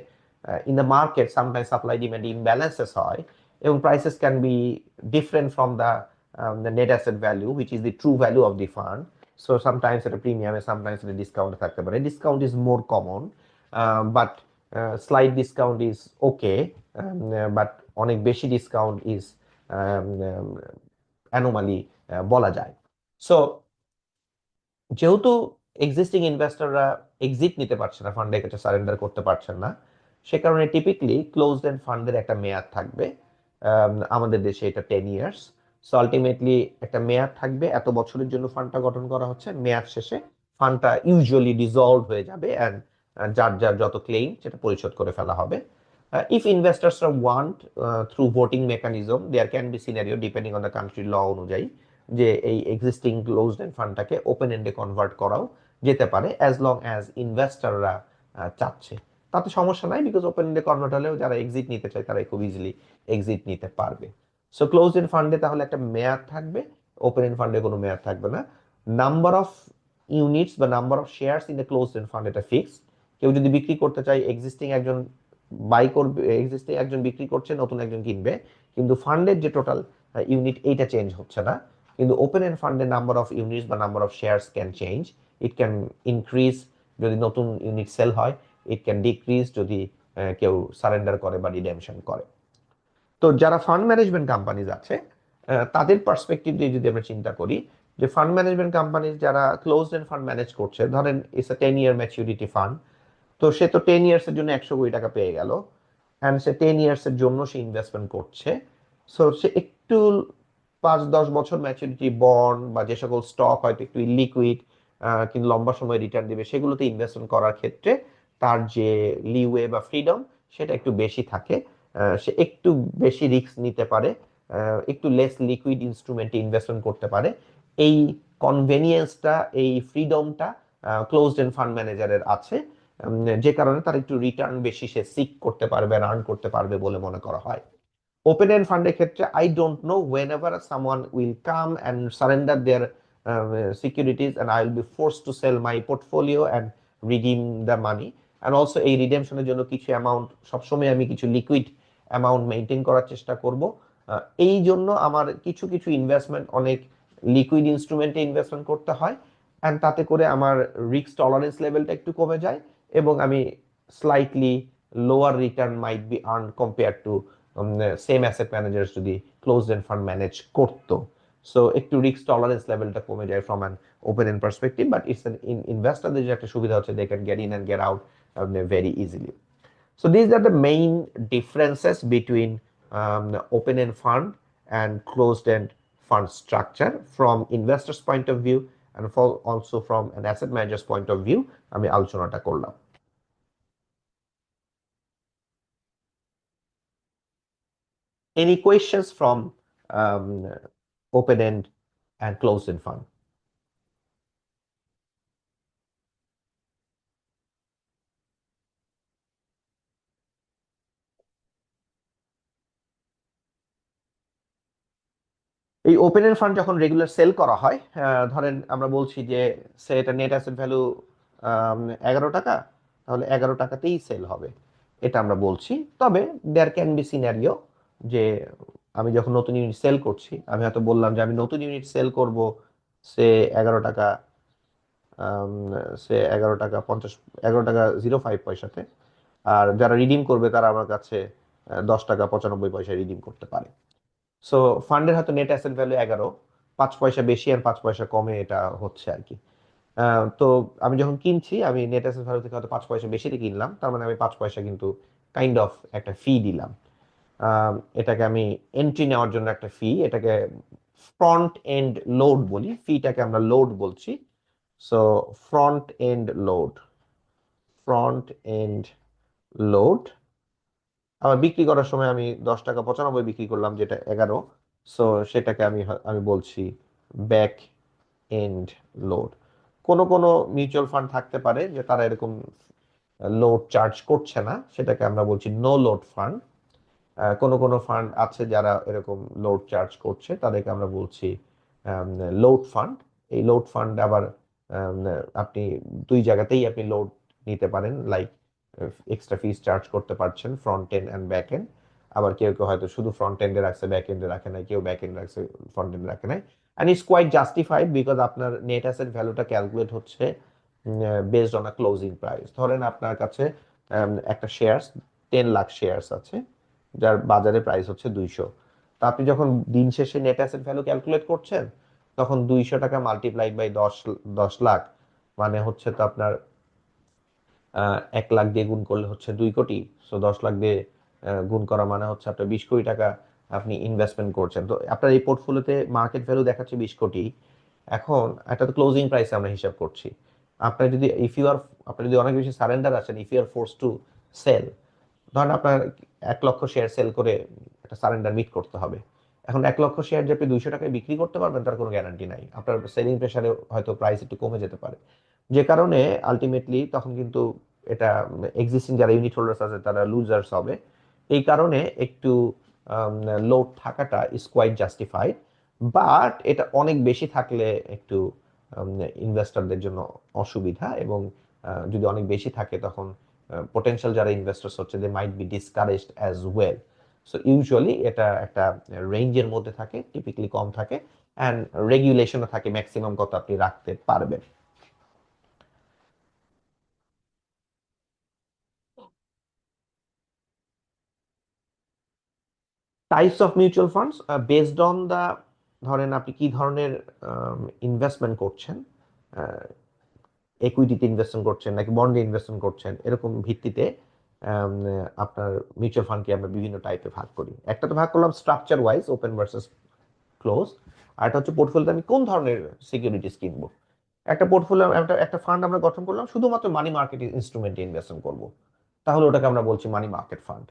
in the market sometimes supply demand ইমব্যালেন্সেস হয় এবং prices can be different from the net asset value which is the true value of the fund, so sometimes এটা প্রিমিয়ামে, সামটাইমস এটা ডিসকাউন্টে থাকতে পারে। Discount is more common, but slide discount is okay, but অনেক বেশি discount is anomaly বলা যায়। So যেহেতু এক্সিস্টিং ইনভেস্টররা এক্সিট নিতে পারছে না, ফান্ডে কাছে সারেন্ডার করতে পারছেন না, সে কারণে টিপিকলি ক্লোজড এন্ড ফান্ডের একটা মেয়াদ থাকবে। আমাদের দেশে এটা 10 ইয়ার্স। সো আলটিমেটলি একটা মেয়াদ থাকবে, এত বছরের জন্য ফান্ডটা গঠন করা হচ্ছে, মেয়াদ শেষে ফান্ডটা ইউজুয়ালি ডিসলভ হয়ে যাবে অ্যান্ড যার যার যত ক্লেইম সেটা পরিশোধ করে ফেলা হবে। If investors want through voting mechanism, there can be scenario depending on the country law অনুযায়ী যে এই এক্সিস্টিং ক্লোজড এন্ড ফান্ডটাকে ওপেন এন্ডে কনভার্ট করাও যেতে পারে, অ্যাজ লং অ্যাজ ইনভেস্টররা চাচ্ছে। তাতে সমস্যা নাই, বিকজ ওপেন এন্ডে কনভার্ট হলেও যারা এক্সিট নিতে চায় তারা খুব ইজিলি এক্সিট নিতে পারবে। সো ক্লোজড এন্ড ফান্ডে তাহলে একটা মেয়াদ থাকবে, ওপেন এন্ড ফান্ডে কোনো মেয়াদ থাকবে না। নাম্বার অফ ইউনিটস বা number of shares in the closed end fund এটা ফিক্সড। কেউ যদি বিক্রি করতে চায়, এক্সিস্টিং একজন বাই করবে, এক্সিস্টিং একজন বিক্রি করছে, নতুন একজন কিনবে, কিন্তু ফান্ডের যে টোটাল ইউনিট এইটা চেঞ্জ হচ্ছে না। কিন্তু ওপেন এন্ড ফান্ডের নাম্বার অফ ইউনিটস বা number of shares can change. It can increase যদি নতুন ইউনিট সেল হয়, ইট ক্যান ডিক্রিজ যদি কেউ সারেন্ডার করে বা রিডেমশন করে। তো যারা ফান্ড ম্যানেজমেন্ট কোম্পানিজ আছে তাদের পার্সপেক্টিভ দিয়ে যদি আমরা চিন্তা করি, যে ফান্ড ম্যানেজমেন্ট কোম্পানিজ যারা ক্লোজড এন্ড ফান্ড ম্যানেজ করছে, ধরেন it's a 10 year maturity fund, তো সে তো 10 ইয়ার্সের জন্য 100 কোটি টাকা পেয়ে গেল, অ্যান্ড সে 10 ইয়ার্সের জন্য সে ইনভেস্টমেন্ট করছে। সো সে একটু 5-10 বছর ম্যাচুরিটি বন্ড বা যে সকল স্টক হয়তো একটু ইলিকুইড কিন্তু লম্বা সময় রিটার্ন দিবে, সেগুলোতে ইনভেস্টমেন্ট করার ক্ষেত্রে তার যে লিওয়ে বা ফ্রিডম সেটা একটু বেশি থাকে। সে একটু বেশি রিস্ক নিতে পারে, একটু লেস লিকুইড ইনস্ট্রুমেন্টে ইনভেস্টমেন্ট করতে পারে। এই কনভেনিয়েন্সটা, এই ফ্রিডমটা ক্লোজড এন্ড ফান্ড ম্যানেজারের আছে, যে কারণে তার একটু রিটার্ন বেশি সে সিক করতে পারবে, আর্ন করতে পারবে বলে মনে করা হয়। ওপেন এন্ড ফান্ডের ক্ষেত্রে I don't know whenever someone will come and surrender their securities and I will be force to sell my portfolio and redeem the money. And also এই রিডেমশনের জন্য কিছু অ্যামাউন্ট, সবসময় আমি কিছু লিকুইড অ্যামাউন্ট মেনটেন করার চেষ্টা করব। এই জন্য আমার কিছু কিছু ইনভেস্টমেন্ট অনেক লিকুইড ইনস্ট্রুমেন্টে ইনভেস্টমেন্ট করতে হয়, অ্যান্ড তাতে করে আমার রিস্ক টলারেন্স লেভেলটা একটু কমে যায় এবং আমি slightly lower return might be earn compare to same asset managers যদি ক্লোজড এন্ড ফান্ড ম্যানেজ করতো। সো একটু রিস্ক টলারেন্স লেভেলটা কমে যায় from an open end perspective, but it's ইনভেস্টরদের যে একটা সুবিধা হচ্ছে, they can get in and get out very easily. So these are the main differences between open end fund and closed end fund structure from investors point of view and also from an asset manager's point of view আমি আলোচনাটা করলাম। Any questions from open end and closed end fund? এই open end fund যখন regular sell করা হয়, ধরেন আমরা বলছি যে সে এটা নেট অ্যাসেট ভ্যালু 11 টাকা, তাহলে 11 টাকাতেই সেল হবে, এটা আমরা বলছি। তবে দেয়ার ক্যান বি সিনারিও যে আমি যখন নতুন ইউনিট সেল করছি, আমি হয়তো বললাম যে আমি নতুন ইউনিট সেল করব সে 11 টাকা, আম, সে 11 টাকা 50, 11 টাকা 05 পয়সাতে, আর যারা রিডিম করবে তারা আমার কাছে 10 টাকা 95 পয়সায় রিডিম করতে পারে। সো ফান্ডের হয়তো নেট অ্যাসেট ভ্যালু 11, 5 পয়সা বেশি আর 5 পয়সা কমে এটা হচ্ছে আর কি। তো আমি যখন কিনছি, আমি নেট অ্যাসেট ভ্যালু থেকে হয়তো 5 পয়সা বেশিতে কিনলাম, তার মানে আমি 5 পয়সা কিন্তু কাইন্ড অফ একটা ফি দিলাম। এটাকে আমি এন্ট্রি নেওয়ার জন্য একটা ফি, এটাকে ফ্রন্ট এন্ড লোড বলি, ফিটাকে আমরা লোড বলছি। So front end load, front end load. আবার বিক্রি করার সময় আমি 10 টাকা 95 বিক্রি করলাম, যেটা 11, সো সেটাকে আমি আমি বলছি ব্যাক এন্ড লোড। কোনো কোনো মিউচুয়াল ফান্ড থাকতে পারে যে তারা এরকম লোড চার্জ করছে না, সেটাকে আমরা বলছি নো লোড ফান্ড। কোনো কোনো ফান্ড আছে যারা এরকম লোড চার্জ করছে, তাদেরকে আমরা বলছি লোড ফান্ড। এই লোড ফান্ড আবার আম, আপনি দুই জায়গাতেই আপনি লোড নিতে পারেন, লাইক এক্সট্রা ফিস চার্জ করতে পারছেন front end and back end. আবার কেউ কেউ হয়তো শুধু ফ্রন্ট এন্ডে রাখছে, ব্যাক এন্ডে রাখে নাই, কেউ ব্যাক এন্ডে রাখছে, ফ্রন্ট এন্ডে রাখে নাই। And it's quite justified because আপনার নেট অ্যাসেট ভ্যালুটা ক্যালকুলেট হচ্ছে based on a closing price. ধরেন আপনার কাছে একটা শেয়ারস 10 লাখ শেয়ারস আছে যার বাজারে প্রাইস হচ্ছে 200। তো আপনি যখন দিন শেষে নেট অ্যাসেট ভ্যালু ক্যালকুলেট করছেন তখন 200 টাকা মাল্টিপ্লাইড বাই 10 লাখ মানে হচ্ছে তো আপনার 1 লাখ দিয়ে গুণ করলে হচ্ছে 2 কোটি। সো 10 লাখ দিয়ে গুণ করা মানে হচ্ছে আপনার 20 কোটি টাকা আপনি ইনভেস্টমেন্ট করছেন। তো আপনার এই পোর্টফোলিওতে মার্কেট ভ্যালু দেখাচ্ছে 20 কোটি। এখন একটা তো ক্লোজিং প্রাইসে আমরা হিসাব করছি। আপনার যদি ইফ ইউ আর আপনি যদি অনেক বেশি সারেন্ডার আছেন, if you are force to sell, ধরেন আপনার 1 লক্ষ শেয়ার সেল করে একটা সারেন্ডার মিট করতে হবে। এখন 1 লক্ষ শেয়ার যে আপনি 200 টাকায় বিক্রি করতে পারবেন তার কোনো গ্যারান্টি নাই। আপনার সেলিং প্রেশারে হয়তো প্রাইস একটু কমে যেতে পারে, যে কারণে আলটিমেটলি তখন কিন্তু এটা এক্সিস্টিং যারা ইউনিট হোল্ডার্স আছে তারা লুজার্স হবে। এই কারণে একটু লোড থাকাটা ইজ কোয়াইট জাস্টিফাইড, বাট এটা অনেক বেশি থাকলে একটু ইনভেস্টরদের জন্য অসুবিধা, এবং যদি অনেক বেশি থাকে তখন পোটেনশিয়াল যারা ইনভেস্টর্স হচ্ছে they might be discouraged as well. So usually এটা একটা রেঞ্জের মধ্যে থাকে, টিপিক্যালি কম থাকে, অ্যান্ড রেগুলেশনও থাকে ম্যাক্সিমাম কত আপনি রাখতে পারবেন। Types of mutual funds based on the, ধরেন আপনি কি ধরনের ইনভেস্টমেন্ট করছেন, একুইটিতে ইনভেস্টমেন্ট করছেন নাকি বন্ডে ইনভেস্টমেন্ট করছেন, এরকম ভিত্তিতে আপনার মিউচুয়াল ফান্ডকে আমরা বিভিন্ন টাইপে ভাগ করি। একটা তো ভাগ করলাম structure wise, open versus close. আর একটা হচ্ছে পোর্টফোলিওতে আমি কোন ধরনের সিকিউরিটিস কিনবো। একটা পোর্টফোলিও একটা একটা ফান্ড আমরা গঠন করলাম শুধুমাত্র মানি মার্কেট ইনস্ট্রুমেন্টে ইনভেস্টমেন্ট করব, তাহলে ওটাকে আমরা বলছি মানি মার্কেট ফান্ড।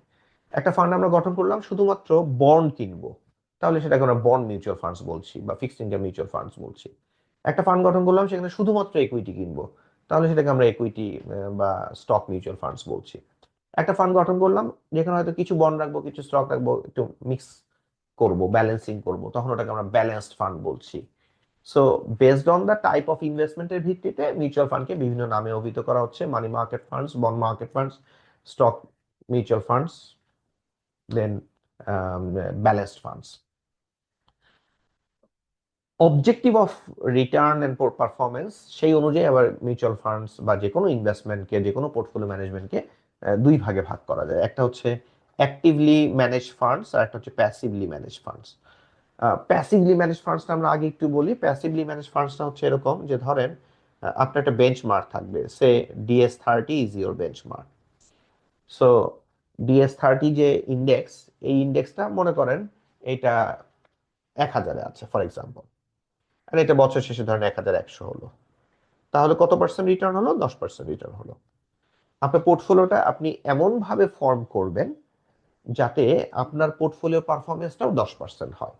একটা ফান্ড আমরা গঠন করলাম শুধুমাত্র বন্ড কিনবো, তাহলে সেটাকে আমরা বন্ড মিউচুয়াল ফান্ডস বলছি বা ফিক্সড ইনকাম মিউচুয়াল ফান্ডস বলছি। একটা ফান্ড গঠন করলাম সেখানে শুধুমাত্র ইকুইটি কিনবো, তাহলে সেটাকে আমরা ইকুইটি বা স্টক মিউচুয়াল ফান্ডস বলছি। একটা ফান্ড গঠন করলাম যেখানে হয়তো কিছু বন্ড রাখবো কিছু স্টক রাখবো, একটু মিক্স করব, ব্যালেন্সিং করব, তখন ওটাকে আমরা ব্যালেন্সড ফান্ড বলছি। So based on the type of ইনভেস্টমেন্টের ভিত্তিতে মিউচুয়াল ফান্ডকে বিভিন্ন নামে অভিহিত করা হচ্ছে: money market funds, bond market funds, stock mutual funds, then balanced funds. Objective of return and performance সেই অনুযায়ী আবার মিউচুয়াল ফান্ডস বা যে কোনো ইনভেস্টমেন্টকে, যে কোনো পোর্টফোলিও ম্যানেজমেন্টকে দুই ভাগে ভাগ করা যায়। একটা হচ্ছে অ্যাক্টিভলি ম্যানেজ ফান্ডস আর একটা হচ্ছে passively manage funds. Passively manage ফান্ডসটা আমরা আগে একটু বলি। প্যাসিভলি ম্যানেজ ফান্ডসটা হচ্ছে এরকম যে ধরেন আপনার একটা বেঞ্চমার্ক থাকবে, সে DS30 is your benchmark. So DS30 যে ইন্ডেক্স, এই ইন্ডেক্সটা মনে করেন এটা 1000-এ আছে ফর এক্সাম্পল, আর এটা বছর শেষে ধরেন 1100 হলো, তাহলে কত পার্সেন্ট রিটার্ন হলো? 10% রিটার্ন হলো। আপনার পোর্টফোলিওটা আপনি এমন ভাবে ফর্ম করবেন যাতে আপনার পোর্টফোলিও পারফরমেন্সটাও 10% হয়।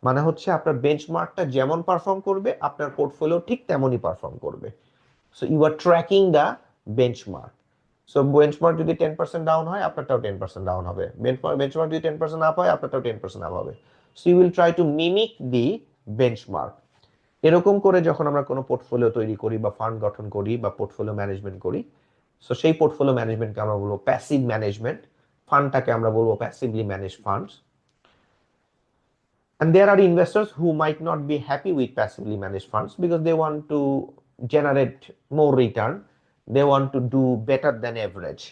মানে হচ্ছে আপনার বেঞ্চমার্কটা যেমন পারফর্ম করবে আপনার পোর্টফোলিও ঠিক তেমনই পারফর্ম করবে। So you are tracking the benchmark. So benchmark যদি 10% ডাউন হয় আপনারটাও 10% ডাউন হবে, বেঞ্চমার্ক যদি 10% আপ হয় আপনারটাও 10% আপ হবে। So you will try to mimic the benchmark. এরকম করে যখন আমরা কোনো পোর্টফোলিও তৈরি করি বা ফান্ড গঠন করি বা পোর্টফোলিও ম্যানেজমেন্ট করি, সো সেই পোর্টফোলিও ম্যানেজমেন্টকে আমরা বলবো প্যাসিভ ম্যানেজমেন্ট, ফান্ডটাকে আমরা বলবো passively manage funds. And there are investors who might not be happy with passively managed funds because they want to generate more return. They want to do better than average.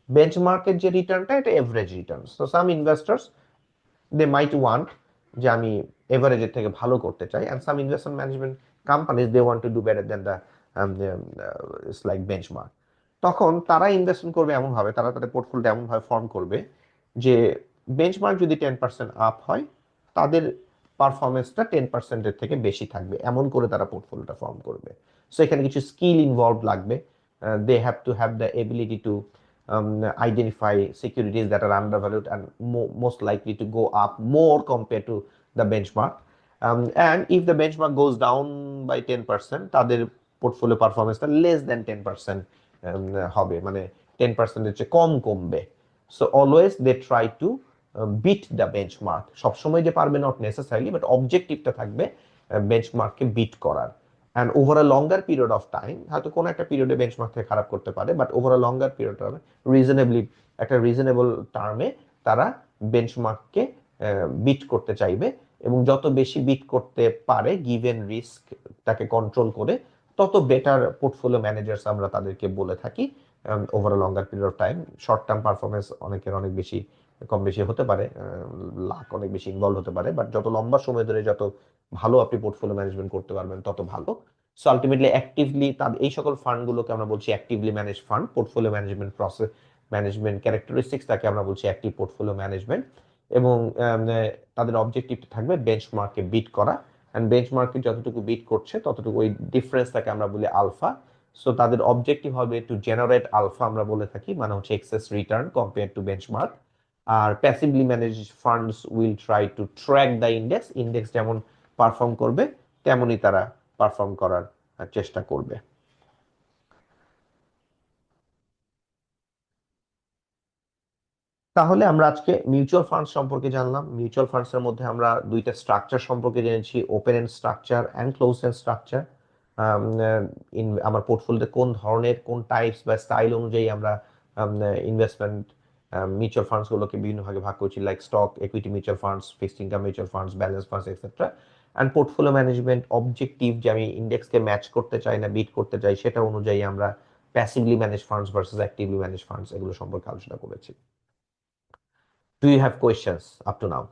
বেঞ্চমার্কের যে রিটার্নটা এটা average return. So some investors they might want যে আমি এভারেজের থেকে ভালো করতে চাই, and some investment management companies they want to do better than the it's like benchmark. তখন তারা ইনভেস্টমেন্ট করবে এমনভাবে, তারা তাদের পোর্টফোলিওটা এমনভাবে ফর্ম করবে যে বেঞ্চমার্ক যদি 10% আপ হয় তাদের পারফরমেন্সটা 10%-এর থেকে বেশি থাকবে, এমন করে তারা পোর্টফোলিওটা ফর্ম করবে। সো এখানে কিছু স্কিল ইনভলভ লাগবে। They have to have the ability to identify securities that are undervalued and most likely to go up more compared to the benchmark. And if the benchmark goes down by 10%, তাদের portfolio পারফরমেন্সটা less than 10% হবে, মানে 10% এর চেয়ে কম কমবে। So always they try to beat the benchmark. সবসময় যে পারবে নট নেসেসারিলি, বাট অবজেক্টিভটা থাকবে বেঞ্চমার্ককে বিট করার। And over a longer period of time, হয়তো কোনো একটা পিরিয়ডে বেঞ্চমার্ক থেকে খারাপ করতে পারে, but over a longer period টার্মে রিজনেবলি, একটা রিজনেবল টার্মে তারা বেঞ্চমার্ককে বিট করতে চাইবে এবং যত বেশি বিট করতে পারে গিভেন রিস্ক তাকে কন্ট্রোল করে, তত বেটার পোর্টফোলিও ম্যানেজার্স আমরা তাদেরকে বলে থাকি over a longer period of time. Short term performance অনেকের অনেক বেশি কম বেশি হতে পারে, লাক অনেক বেশি ইনভলভ হতে পারে, বাট যত লম্বা সময় ধরে যত ভালো আপনি পোর্টফোলিও ম্যানেজমেন্ট করতে পারবেন তত ভালো। সো আলটিমেটলি অ্যাক্টিভলি এই সকল ফান্ডগুলোকে আমরা বলছি actively manage fund. Portfolio management process, management characteristics তাকে আমরা বলছি অ্যাক্টিভ পোর্টফোলিও ম্যানেজমেন্ট। এবং তাদের অবজেক্টিভটা থাকবে বেঞ্চমার্ককে বিট করা, অ্যান্ড বেঞ্চমার্কে যতটুকু বিট করছে ততটুকু ওই ডিফারেন্সটাকে আমরা বলি আলফা। সো তাদের অবজেক্টিভ হবে টু জেনারেট আলফা আমরা বলে থাকি, মানে হচ্ছে excess return compare to benchmark. আর passively manage funds will try to track the index, index যেমন পারফর্ম করবে তেমনই তারা পারফর্ম করার চেষ্টা করবে। তাহলে আমরা আজকে মিউচুয়াল ফান্ড সম্পর্কে জানলাম। মিউচুয়াল ফান্ডস এর মধ্যে আমরা দুইটা স্ট্রাকচার সম্পর্কে জেনেছি, open end structure and close end structure. আমার পোর্টফোলিওতে কোন ধরনের কোন টাইপস বা স্টাইল অনুযায়ী আমরা ইনভেস্টমেন্ট মিউচুয়াল ফান্ডস গুলোকে বিভিন্ন ভাগে ভাগ করছি, like stock, equity mutual funds, fixed income mutual funds, balance funds etcetera. And portfolio management objective যে আমি ইন্ডেক্সকে ম্যাচ করতে চাই না বিট করতে চাই, সেটা অনুযায়ী আমরা passively manage funds versus actively manage funds এগুলো সম্পর্কে আলোচনা করেছি। Do you have questions up to now?